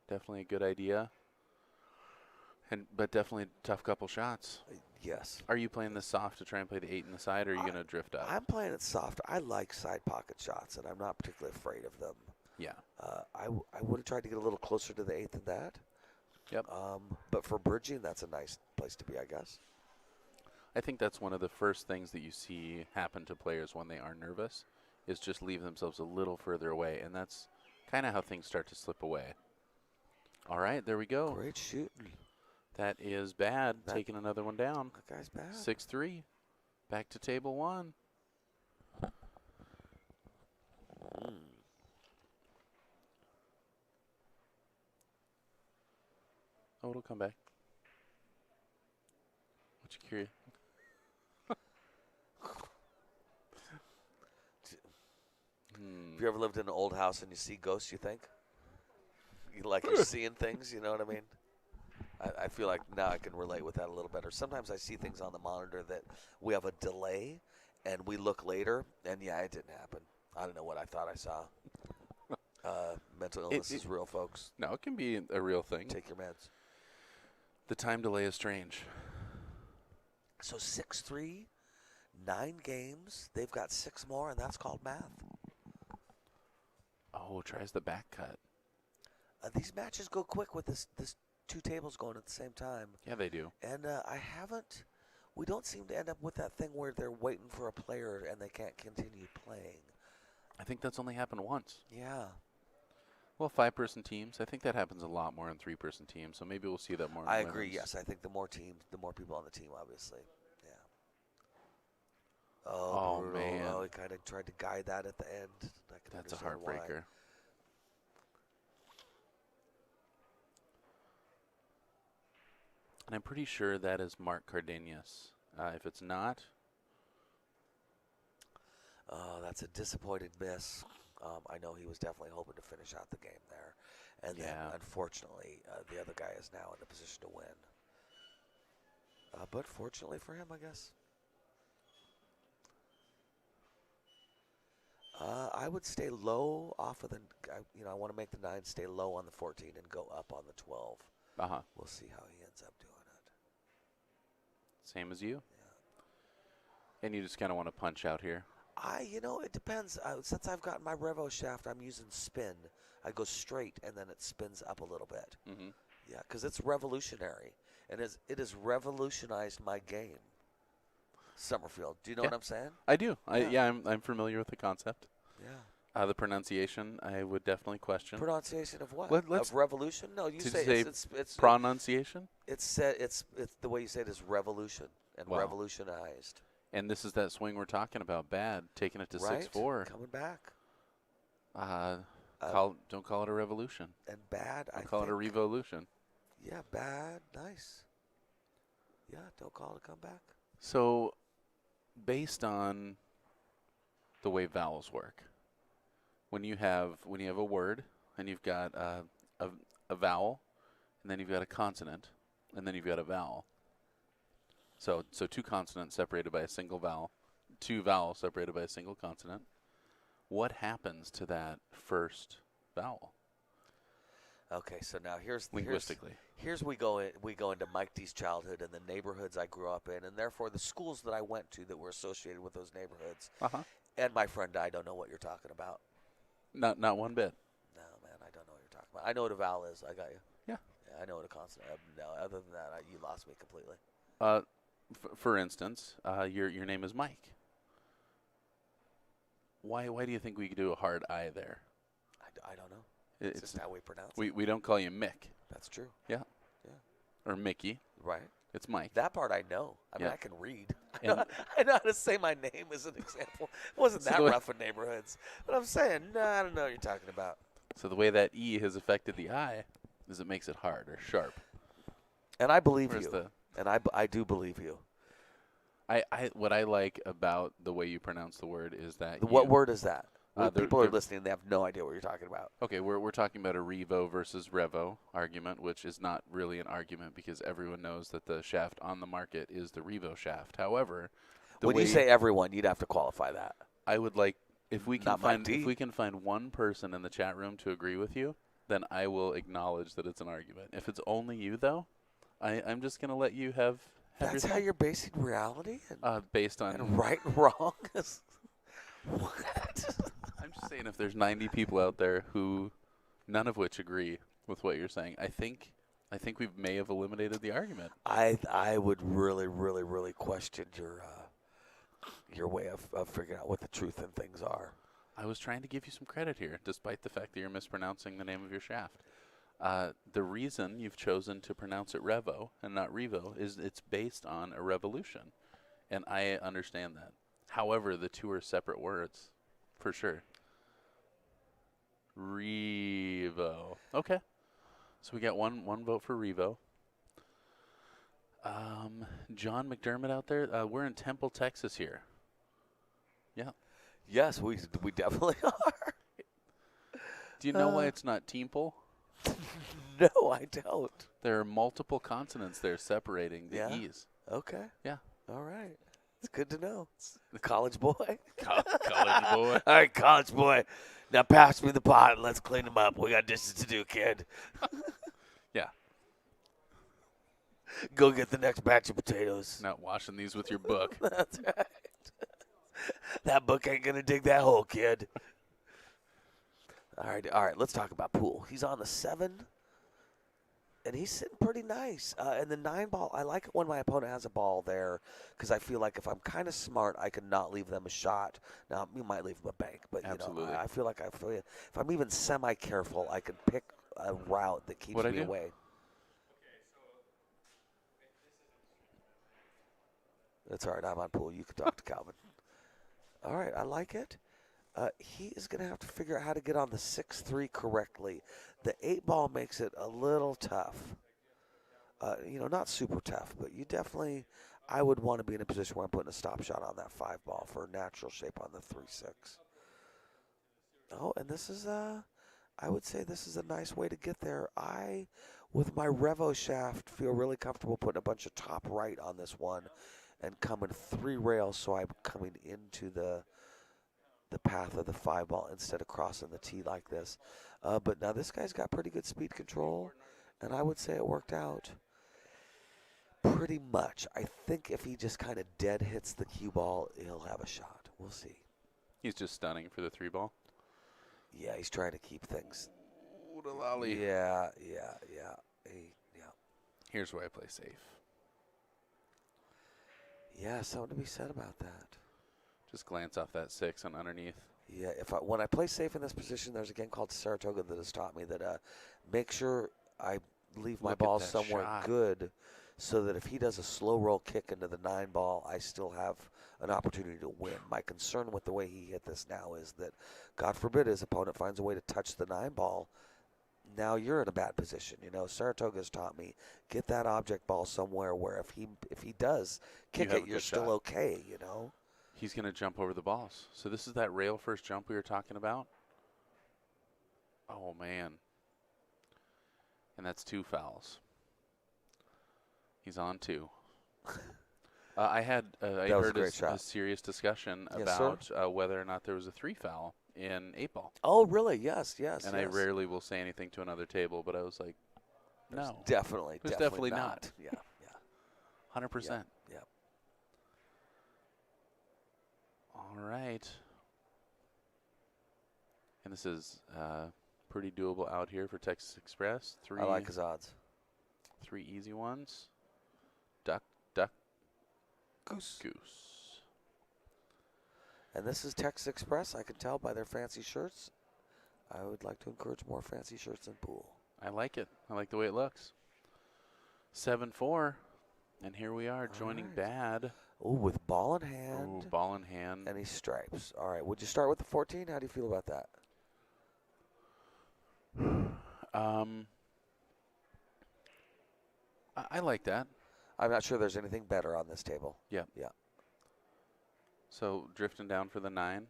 Definitely a good idea. But definitely a tough couple shots. Yes. Are you playing this soft to try and play the 8 in the side, or are you going to drift up? I'm playing it soft. I like side pocket shots, and I'm not particularly afraid of them. Yeah. I would have tried to get a little closer to the 8 than that. Yep. But for bridging, that's a nice place to be, I guess. I think that's one of the first things that you see happen to players when they are nervous, is just leave themselves a little further away, and that's kind of how things start to slip away. All right, there we go. Great shooting. That is bad. Taking another one down. That guy's bad. 6-3. Back to table 1. Oh, it'll come back. What you curious? Have you ever lived in an old house and you see ghosts, you think? You're seeing things, you know what I mean? I feel like now I can relate with that a little better. Sometimes I see things on the monitor that we have a delay, and we look later, and yeah, it didn't happen. I don't know what I thought I saw. Mental illness is real, folks. No, it can be a real thing. Take your meds. The time delay is strange. So 6-3, 9 games. They've got 6 more, and that's called math. Oh, tries the back cut. These matches go quick with this 2 tables going at the same time. Yeah, they do. And I haven't we don't seem to end up with that thing where they're waiting for a player and they can't continue playing. I think that's only happened once. Yeah. Well, 5-person teams. I think that happens a lot more in 3-person teams. So maybe we'll see that more. In I agree. women's. Yes, I think the more teams, the more people on the team, obviously. Yeah. Oh, brutal. man. Oh, he kind of tried to guide that at the end. I can That's a understand why. heartbreaker. And I'm pretty sure that is Mark Cardenas. If it's not, Oh, that's a disappointed miss. I know he was definitely hoping to finish out the game there. And then, Yeah. unfortunately, the other guy is now in a position to win. But fortunately for him, I guess. I would stay low off of the, I want to make the 9 stay low on the 14 and go up on the 12. uh-huh. We'll see how he ends up doing it. Same as you. Yeah. And you just kind of want to punch out here. It depends. Since I've gotten my Revo shaft, I'm using spin. I go straight, and then it spins up a little bit. Mm-hmm. Yeah, because it's revolutionary, and it has revolutionized my game. Summerfield, do you know Yeah. what I'm saying? I do. Yeah. I'm familiar with the concept. Yeah. The pronunciation, I would definitely question. Pronunciation of what? Let's- Of revolution? No, you Did you say say it's Pronunciation? it's said it's the way you say it is revolution and Wow. revolutionized. And this is that swing we're talking about. B.A.D. taking it to Right? 6-4. Coming back. Don't call it a revolution. And bad. I Call it a think. revolution. Yeah, bad. Nice. Yeah, don't call it a comeback. So, based on the way vowels work, when you have a word and you've got a vowel, and then you've got a consonant, and then you've got a vowel. So 2 consonants separated by a single vowel, 2 vowels separated by a single consonant. What happens to that first vowel Okay, so now here's linguistically? Here's we go into Mike D's childhood and the neighborhoods I grew up in, and therefore the schools that I went to that were associated with those neighborhoods. Uh-huh. And my friend, I don't know what you're talking about. Not one bit. No, man, I don't know what you're talking about. I know what a vowel is. I got you. Yeah. I know what a consonant. No, other than that, you lost me completely. For instance, your name is Mike. Why do you think we could do a hard I there? I don't know. It's just how we pronounce it. We don't call you Mick. That's true. Or Mickey. Right. It's Mike. That part I know. I mean, Yeah. I can read. And- I know how to say my name as an example. It wasn't So that the way- rough in neighborhoods. But I'm saying, no, I don't know what you're talking about. So the way that E has affected the I is it makes it hard or sharp. And I believe Whereas you. And I do believe you. what I like about the way you pronounce the word is that What word is that? they're- People are they're- listening. They have no idea what you're talking about. Okay, we're talking about a Revo versus Revo argument, which is not really an argument because everyone knows that the shaft on the market is the Revo shaft. However, When you say everyone, you'd have to qualify that. I would like if we can Not Mike find D. if we can find one person in the chat room to agree with you, then I will acknowledge that it's an argument. If it's only you, though, I'm just gonna let you have That's your how thing. you're basing reality? Based on And right and wrong? What? I'm just saying if there's 90 people out there who none of which agree with what you're saying, I think we may have eliminated the argument. I would really, really, really question your way of figuring out what the truth in things are. I was trying to give you some credit here, despite the fact that you're mispronouncing the name of your shaft. The reason you've chosen to pronounce it Revo and not Revo is it's based on a revolution, and I understand that. However, the 2 are separate words, for sure. Revo. Okay. So we got one vote for Revo. John McDermott out there. We're in Temple, Texas here. Yeah. Yes, we definitely are. Do you know why it's not Temple? No, I don't. There are multiple consonants there separating the Yeah? E's. Okay. Yeah. All right. It's good to know. College boy. College boy. All right, college boy. Now pass me the pot and let's clean them up. We got dishes to do, kid. Yeah. Go get the next batch of potatoes. Not washing these with your book. That's right. That book ain't going to dig that hole, kid. All right. Let's talk about Poole. He's on the 7. And he's sitting pretty nice. And the 9 ball, I like it when my opponent has a ball there because I feel like if I'm kind of smart, I can not leave them a shot. Now, you might leave them a bank, but Absolutely. I feel like if I'm even semi-careful, I can pick a route that keeps What'd I me do? away. That's all right. I'm on pool. You can talk to Calvin. All right. I like it. He is going to have to figure out how to get on the 6-3 correctly. The 8 ball makes it a little tough. Not super tough, but you definitely, I would want to be in a position where I'm putting a stop shot on that 5 ball for natural shape on the 3-6. Oh, and this is I would say this is a nice way to get there. I, with my Revo shaft, feel really comfortable putting a bunch of top right on this one and coming 3 rails, so I'm coming into the path of the 5 ball instead of crossing the tee like this. But now this guy's got pretty good speed control, and I would say it worked out pretty much. I think if he just kind of dead hits the cue ball, he'll have a shot. We'll see. He's just stunning for the 3 ball. Yeah, he's trying to keep things. What a lolly. Yeah. Here's where I play safe. Yeah, something to be said about that. Just glance off that 6 and underneath. Yeah, when I play safe in this position, there's a game called Saratoga that has taught me that make sure I leave my Look at ball that somewhere shot. good so that if he does a slow roll kick into the 9 ball, I still have an opportunity to win. My concern with the way he hit this now is that, God forbid, his opponent finds a way to touch the 9 ball. Now you're in a bad position. Saratoga's taught me, get that object ball somewhere where if he does kick have a it, you're good still shot. okay, He's going to jump over the balls. So this is that rail first jump we were talking about. Oh, man. And that's 2 fouls. He's on 2. I heard a serious discussion about whether or not there was a 3 foul in 8 ball. Oh, really? Yes. And I rarely will say anything to another table, but I was like, no. There's There's definitely not. Yeah. 100%. Yeah. All right. And this is pretty doable out here for Texas Express. I like his odds. 3 easy ones. Duck, duck, Goose. goose. And this is Texas Express. I can tell by their fancy shirts. I would like to encourage more fancy shirts in pool. I like it. I like the way it looks. 7-4. And here we are joining B.A.D. Oh, with ball in hand. Ooh, ball in hand. And he stripes. All right. Would you start with the 14? How do you feel about that? I like that. I'm not sure there's anything better on this table. Yeah. Yeah. So drifting down for the 9.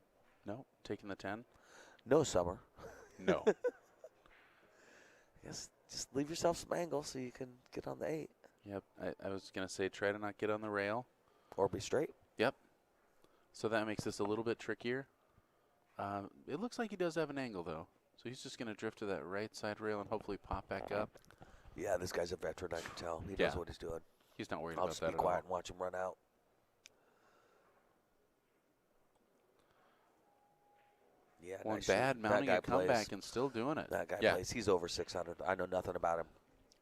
No. Taking the 10. No, Summer. No. I guess just leave yourself some angle so you can get on the 8. Yep. I was going to say try to not get on the rail. Or be straight. Yep. So that makes this a little bit trickier. It looks like he does have an angle, though. So he's just going to drift to that right side rail and hopefully pop back up. Yeah, this guy's a veteran, I can tell. He Yeah. knows what he's doing. He's not worried I'll about just that be at quiet all. and watch him run out. Yeah, One nice bad shoot. mounting That a guy plays. comeback and still doing it. That guy Yeah. plays. He's over 600. I know nothing about him,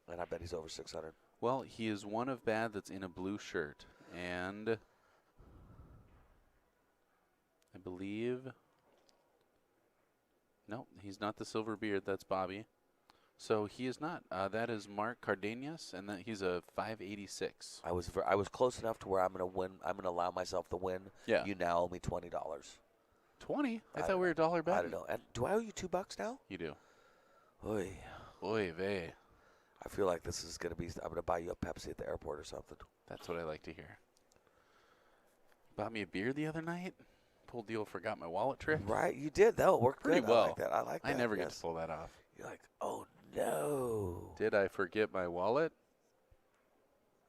and I bet he's over 600. Well, he is one of B.A.D that's in a blue shirt. And I believe, no, he's not the silver beard. That's Bobby. So he is not. That is Mark Cardenas, and that he's a 586. I was close enough to where I'm going to win. I'm going to allow myself the win. Yeah. You now owe me $20. 20? I I thought don't we were $1 bet. I don't know. And do I owe you $2 now? You do. Oy. Oy vey. I feel like this is going to be. I'm going to buy you a Pepsi at the airport or something. That's what I like to hear. Bought me a beer the other night. Pulled the old forgot my wallet trick. Right, you did. That worked Pretty good. well. I like that. I like that. I never get yes. to pull that off. You're like, oh no. Did I forget my wallet?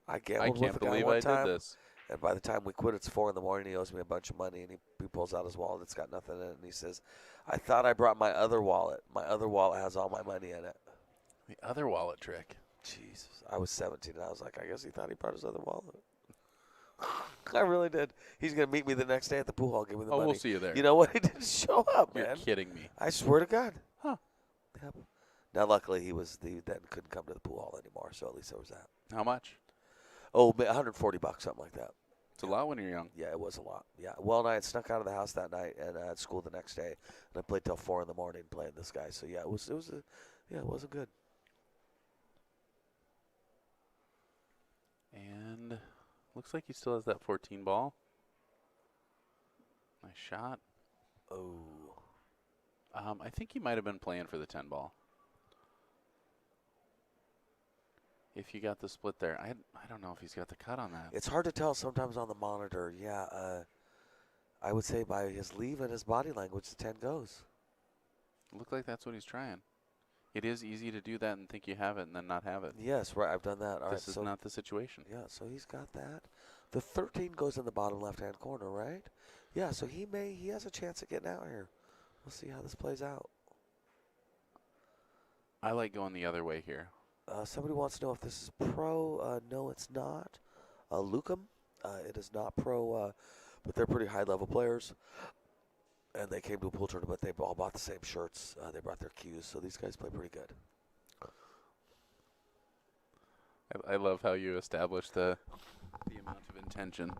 I I gambled can't with a guy believe one I time, did this. and by the time we quit, it's 4 in the morning. He owes me a bunch of money, and he pulls out his wallet. It's got nothing in it, and he says, "I thought I brought my other wallet. My other wallet has all my money in it." The other wallet trick. Jesus, I was 17, and I was like, I guess he thought he brought his other wallet. I really did. He's gonna meet me the next day at the pool hall. Give me the money. We'll see you there. You know what? He didn't show up, You're man. kidding me. I swear to God. Huh. Yep. Now, luckily, he then couldn't come to the pool hall anymore, so at least there was that. How much? Oh, $140, something like that. It's a lot when you're young. Yeah, it was a lot. Yeah. Well, and I had snuck out of the house that night and I had school the next day, and I played till 4 in the morning playing this guy. So yeah, it wasn't good. And looks like he still has that 14 ball. Nice shot. Oh. I think he might have been playing for the 10 ball. If you got the split there, I don't know if he's got the cut on that. It's hard to tell sometimes on the monitor. Yeah, I would say by his leave and his body language, the 10 goes. Looked like that's what he's trying. It is easy to do that and think you have it and then not have it. Yes, right. I've done that. All this right, is not the situation. Yeah, so he's got that. The 13 goes in the bottom left-hand corner, right? Yeah, so he has a chance of getting out here. We'll see how this plays out. I like going the other way here. Somebody wants to know if this is pro. No, it's not. Lucum, it is not pro, but they're pretty high-level players. And they came to a pool tournament. They all bought the same shirts. They brought their cues, so these guys play pretty good. I love how you established the amount of intention.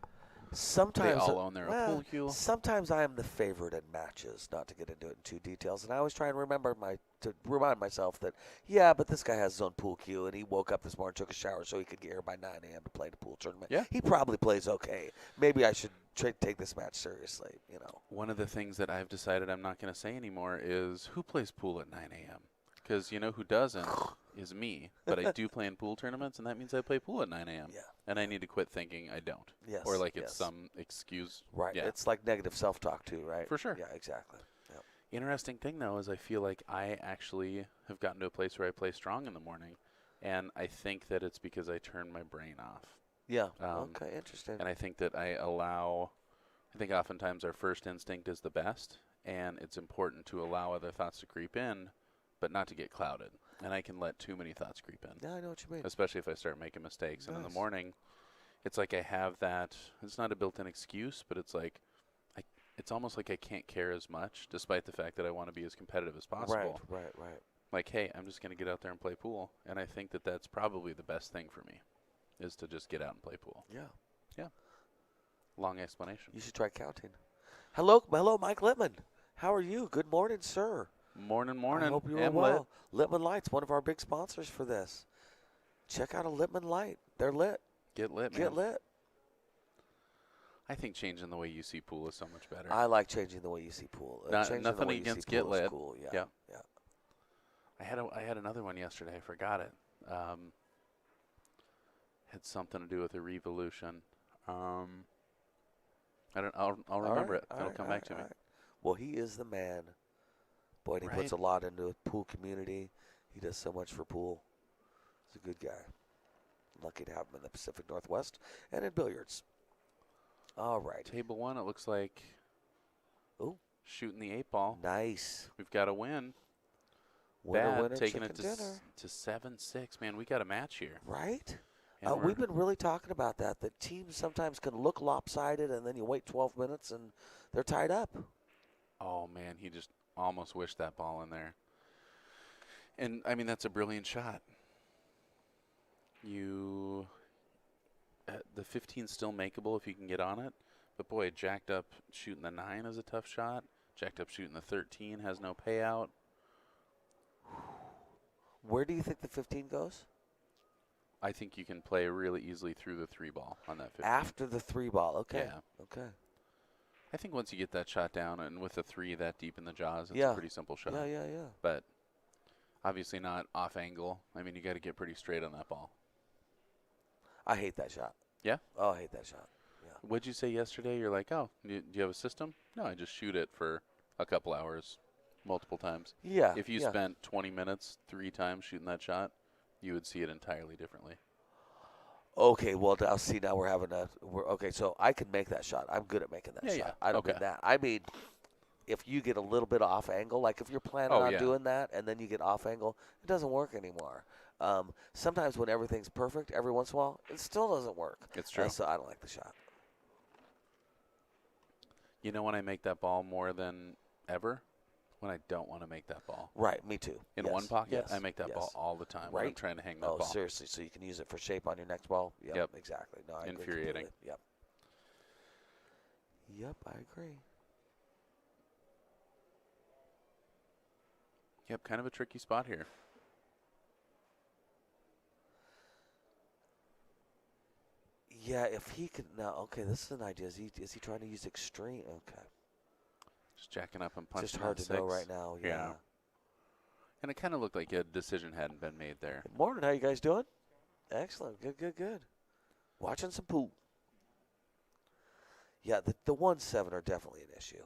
Sometimes they all own their own pool cue. Sometimes I am the favorite in matches, not to get into it in too details. And I always try and to remind myself that, yeah, but this guy has his own pool cue, and he woke up this morning, took a shower so he could get here by 9 a.m. to play the pool tournament. Yeah. He probably plays okay. Maybe I should take this match seriously, you know. One of the things that I've decided I'm not going to say anymore is who plays pool at 9 a.m.? Because you know who doesn't is me. But I do play in pool tournaments, and that means I play pool at 9 a.m. Yeah. And I need to quit thinking I don't. Yes. Or like it's yes. some excuse. Right. Yeah. It's like negative self-talk too, right? For sure. Yeah, exactly. Yep. Interesting thing, though, is I feel like I actually have gotten to a place where I play strong in the morning. And I think that it's because I turn my brain off. Yeah. Okay, interesting. And I think that I think oftentimes our first instinct is the best. And it's important to allow other thoughts to creep in, but not to get clouded. And I can let too many thoughts creep in. Yeah, I know what you mean. Especially if I start making mistakes. Nice. And in the morning, it's like I have that. It's not a built-in excuse, but it's like it's almost like I can't care as much, despite the fact that I want to be as competitive as possible. Right. Like, hey, I'm just going to get out there and play pool. And I think that that's probably the best thing for me, is to just get out and play pool. Yeah. Yeah. Long explanation. You should try counting. Hello, Mike Littman. How are you? Good morning, sir. Morning. I hope you are well. Littman Light's one of our big sponsors for this. Check out a Littman Light. They're lit. Get lit, man. Get lit. I think changing the way you see pool is so much better. I like changing the way you see pool. Nothing against Get Lit. Cool. Yeah. Yeah. I had another one yesterday. I forgot it. Had something to do with a revolution. I'll remember it. It'll come back to me. Well, he is the man. Boy, and he puts a lot into the pool community. He does so much for pool. He's a good guy. Lucky to have him in the Pacific Northwest and in billiards. All right. Table 1, it looks like shooting the 8 ball. Nice. We've got a win. Winner, taking it dinner. to 7-6. Man, we got a match here. Right? And we've been really talking about that. The teams sometimes can look lopsided, and then you wait 12 minutes, and they're tied up. Oh, man, he just almost wished that ball in there. And, I mean, that's a brilliant shot. The 15's still makeable if you can get on it. But, boy, jacked up shooting the 9 is a tough shot. Jacked up shooting the 13 has no payout. Where do you think the 15 goes? I think you can play really easily through the 3 ball on that 15. After the 3 ball, okay. Yeah. Okay. I think once you get that shot down and with the 3 that deep in the jaws, it's a pretty simple shot. Yeah. But obviously not off angle. I mean, you got to get pretty straight on that ball. I hate that shot. Yeah? Oh, I hate that shot. Yeah. What'd you say yesterday? You're like, do you have a system? No, I just shoot it for a couple hours, multiple times. Yeah. If you spent 20 minutes 3 times shooting that shot, you would see it entirely differently. Okay, well, now see, now we're having okay, so I can make that shot. I'm good at making that shot. Yeah. I don't mean that. I mean, if you get a little bit off angle, like if you're planning on doing that and then you get off angle, it doesn't work anymore. Sometimes when everything's perfect, every once in a while, it still doesn't work. It's true. So I don't like the shot. You know when I make that ball more than ever? when I don't want to make that ball. Right, me too. In Yes, one pocket, yes, I make that yes. ball all the time when I'm Right? trying to hang that Oh, ball. seriously. So you can use it for shape on your next ball? Yep. Exactly. No, I agree Infuriating. completely. Yep. Yep, I agree. Yep, kind of a tricky spot here. Yeah, if he could now. Okay, this is an idea. Is he trying to use extreme? Okay, Just jacking up and punching. just hard that to know 6. right now. Yeah. And it kind of looked like a decision hadn't been made there. Good morning. How you guys doing? Excellent. Good. Watching some pool. Yeah, the 1-7 are definitely an issue.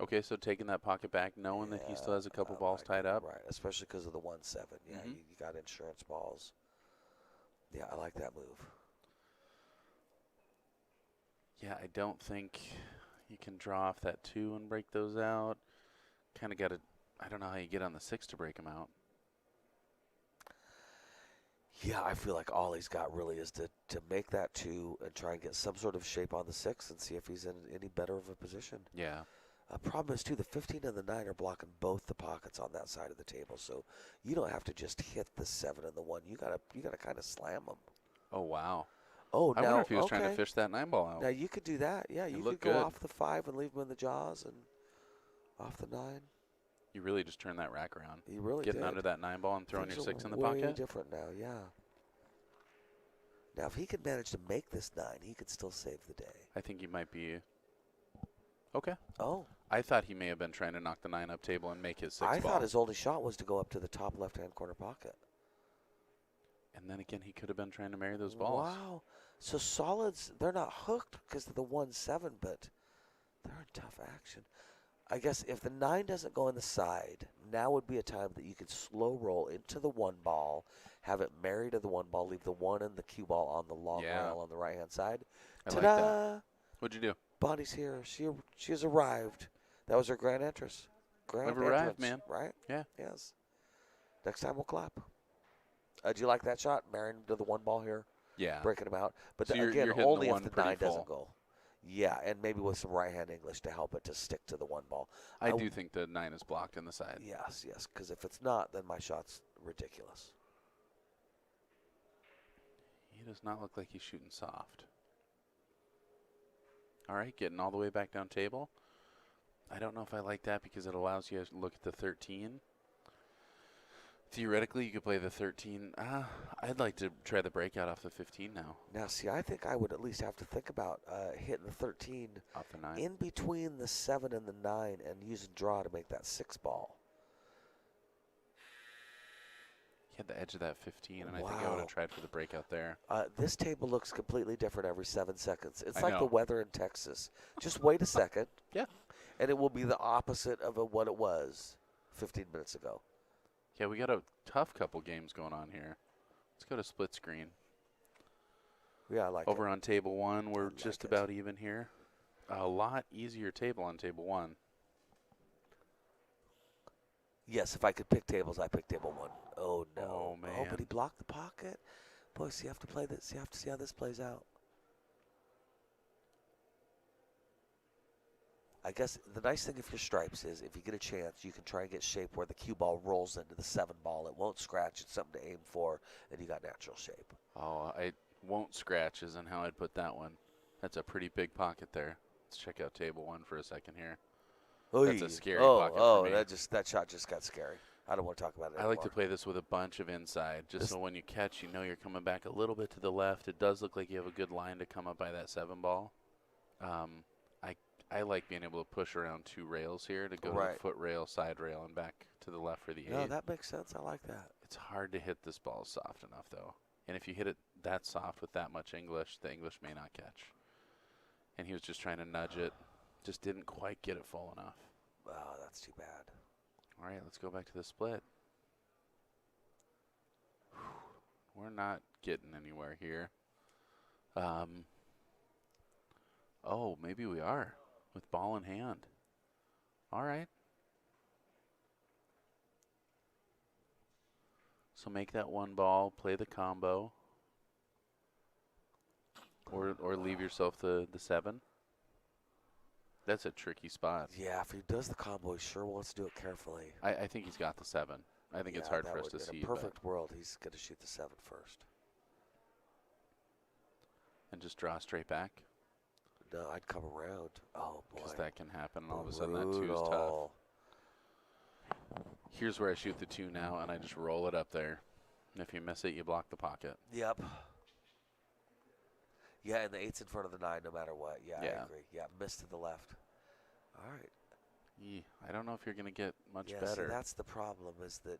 Okay, so taking that pocket back, knowing that he still has a couple balls tied up. Right, especially because of the 1-7. Yeah, Mhm. you got insurance balls. Yeah, I like that move. Yeah, I don't think you can draw off that 2 and break those out. Kind of got to, I don't know how you get on the 6 to break them out. Yeah, I feel like all he's got really is to make that 2 and try and get some sort of shape on the 6 and see if he's in any better of a position. Yeah. Problem is, too, the 15 and the 9 are blocking both the pockets on that side of the table, so you don't have to just hit the 7 and the 1. You gotta kind of slam them. Oh, wow. Oh, I now, wonder if he was trying to okay. fish that 9 ball out. Now you could do that. Yeah, you could looked go good. off the 5 and leave them in the jaws and off the 9. You really just turned that rack around. You really Getting did. under that 9 ball and throwing Things your are 6 in the way pocket. different now, yeah. Now, if he could manage to make this 9, he could still save the day. I think he might be. Okay. Oh. I thought he may have been trying to knock the 9 up table and make his 6 I ball. thought his only shot was to go up to the top left-hand corner pocket. And then again, he could have been trying to marry those balls. Wow. So solids, they're not hooked because of the 1-7, but they're in tough action. I guess if the 9 doesn't go in the side, now would be a time that you could slow roll into the 1 ball, have it marry to the 1 ball, leave the 1 and the cue ball on the long rail on the right-hand side. I Ta-da! like that. What'd you do? Bonnie's here. She has arrived. That was her grand entrance. We've arrived, man. Right? Yeah. Yes. Next time we'll clap. Do you like that shot? Marrying to the 1 ball here? Yeah. Breaking them out. But So again, you're hitting only the if 1 the pretty 9 doesn't full. go. Yeah, and maybe with some right-hand English to help it to stick to the 1 ball. I do think the 9 is blocked in the side. Yes, because if it's not, then my shot's ridiculous. He does not look like he's shooting soft. All right, getting all the way back down table. I don't know if I like that because it allows you to look at the 13. Theoretically, you could play the 13. I'd like to try the breakout off the 15 now. Now, see, I think I would at least have to think about hitting the 13 Off the 9. in between the 7 and the 9 and using draw to make that 6 ball. He had the edge of that 15, and I think I would have tried for the breakout there. This table looks completely different every 7 seconds. It's I like the know. weather in Texas. Just wait a second. Yeah. And it will be the opposite of what it was 15 minutes ago. Yeah, we got a tough couple games going on here. Let's go to split screen. Yeah, I like Over it. on table 1, we're like just it. about even here. A lot easier table on table 1. Yes, if I could pick tables, I pick table 1. Oh, no. Oh, man. Oh, but he blocked the pocket. Boy, so you have to play this. You have to see how this plays out. I guess the nice thing if you're stripes is if you get a chance, you can try and get shape where the cue ball rolls into the 7 ball. It won't scratch. It's something to aim for, and you got natural shape. Oh, I won't scratch isn't how I'd put that one. That's a pretty big pocket there. Let's check out table 1 for a second here. That's a scary pocket for me. That shot just got scary. I don't want to talk about it I anymore. like to play this with a bunch of inside, just so when you catch, you know you're coming back a little bit to the left. It does look like you have a good line to come up by that 7 ball. I like being able to push around 2 rails here to go to the foot rail, side rail, and back to the left for the 8. No, that makes sense. I like that. It's hard to hit this ball soft enough, though. And if you hit it that soft with that much English, the English may not catch. And he was just trying to nudge it. Just didn't quite get it full enough. Oh, that's too bad. All right, let's go back to the split. We're not getting anywhere here. Oh, maybe we are with ball in hand. All right. So make that 1 ball, play the combo, or leave yourself the 7. That's a tricky spot. Yeah, if he does the combo, he sure wants to do it carefully. I think he's got the 7. I think it's Yeah, hard that for us would- to in see. a perfect world, he's going to shoot the 7 first. And just draw straight back. No, I'd come around. Oh, boy. Because that can happen, and all of a sudden that 2 is tough. Brutal. Here's where I shoot the 2 now, and I just roll it up there. And if you miss it, you block the pocket. Yep. Yeah, and the 8's in front of the 9 no matter what. Yeah, Yeah. I agree. Yeah, miss to the left. All right. I don't know if you're going to get much Yeah, better. see, that's the problem is that,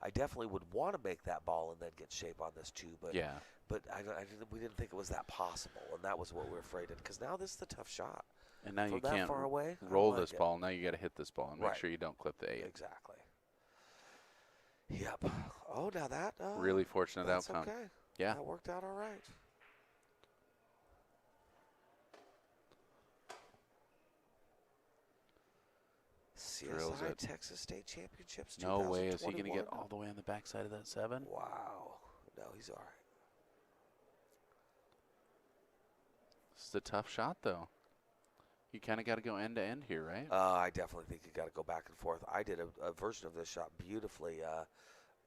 I definitely would want to make that ball and then get shape on this too, but yeah. but we didn't think it was that possible, and that was what we were afraid of, because now this is a tough shot. And now From you that can't far away, I roll like this it. ball. Now you got to hit this ball and make Right. sure you don't clip the 8. Exactly. Yep. Oh, now that Really fortunate that's outcome. okay. Yeah. That worked out all right. Drills CSI it. Texas State Championships. No way is he going to get 2021. all the way on the backside of that 7. Wow. No, he's all right. This is a tough shot, though. You kind of got to go end to end here, right? I definitely think you got to go back and forth. I did a version of this shot beautifully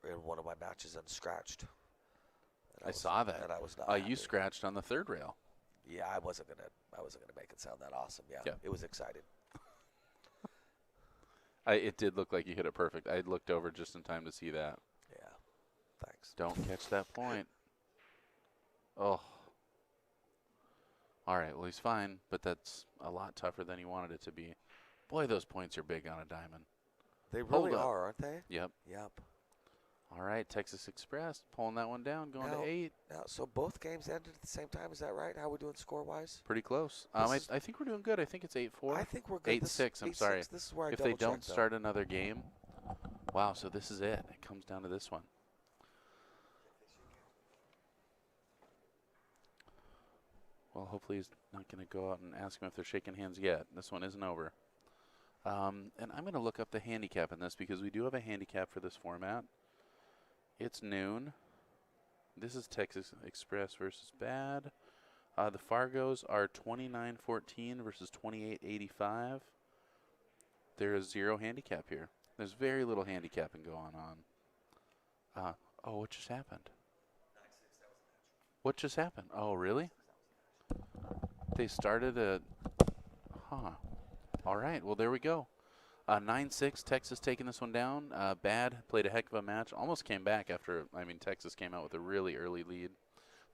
in one of my matches unscratched. And I saw that. And I was not. You happy. scratched on the 3rd rail. Yeah, I wasn't gonna make it sound that awesome. Yeah, Yeah. it was exciting. It did look like you hit it perfect. I looked over just in time to see that. Yeah, thanks. Don't catch that point. Oh. All right, well, he's fine, but that's a lot tougher than he wanted it to be. Boy, those points are big on a diamond. They Hold really up. are, aren't they? Yep. Yep. All right, Texas Express pulling that one down, going Now- to 8. Now, so both games ended at the same time. Is that right? How we doing score-wise? Pretty close. This I think we're doing good. I think it's 8-4. I think we're good. 8-6, I'm sorry. This is where I If they don't double-checked, though. start another game, wow, so this is it. It comes down to this one. Well, hopefully he's not going to go out and ask him if they're shaking hands yet. This one isn't over. And I'm going to look up the handicap in this because we do have a handicap for this format. It's noon. This is Texas Express versus B.A.D. The Fargos are 29-14 versus 28-85. There is 0 handicap here. There's very little handicapping going on. Oh, what just happened? What just happened? Oh, really? They started at... Huh. All right, well, there we go. 9-6, Texas taking this one down. B.A.D played a heck of a match. Almost came back after, Texas came out with a really early lead.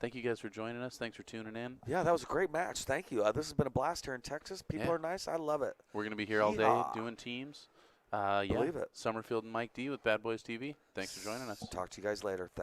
Thank you guys for joining us. Thanks for tuning in. Yeah, that was a great match. Thank you. This has been a blast here in Texas. People Yeah. are nice. I love it. We're going to be here all day Yeehaw. doing teams. Believe it. Summerfield and Mike D with Bad Boys TV. Thanks for joining us. Talk to you guys later.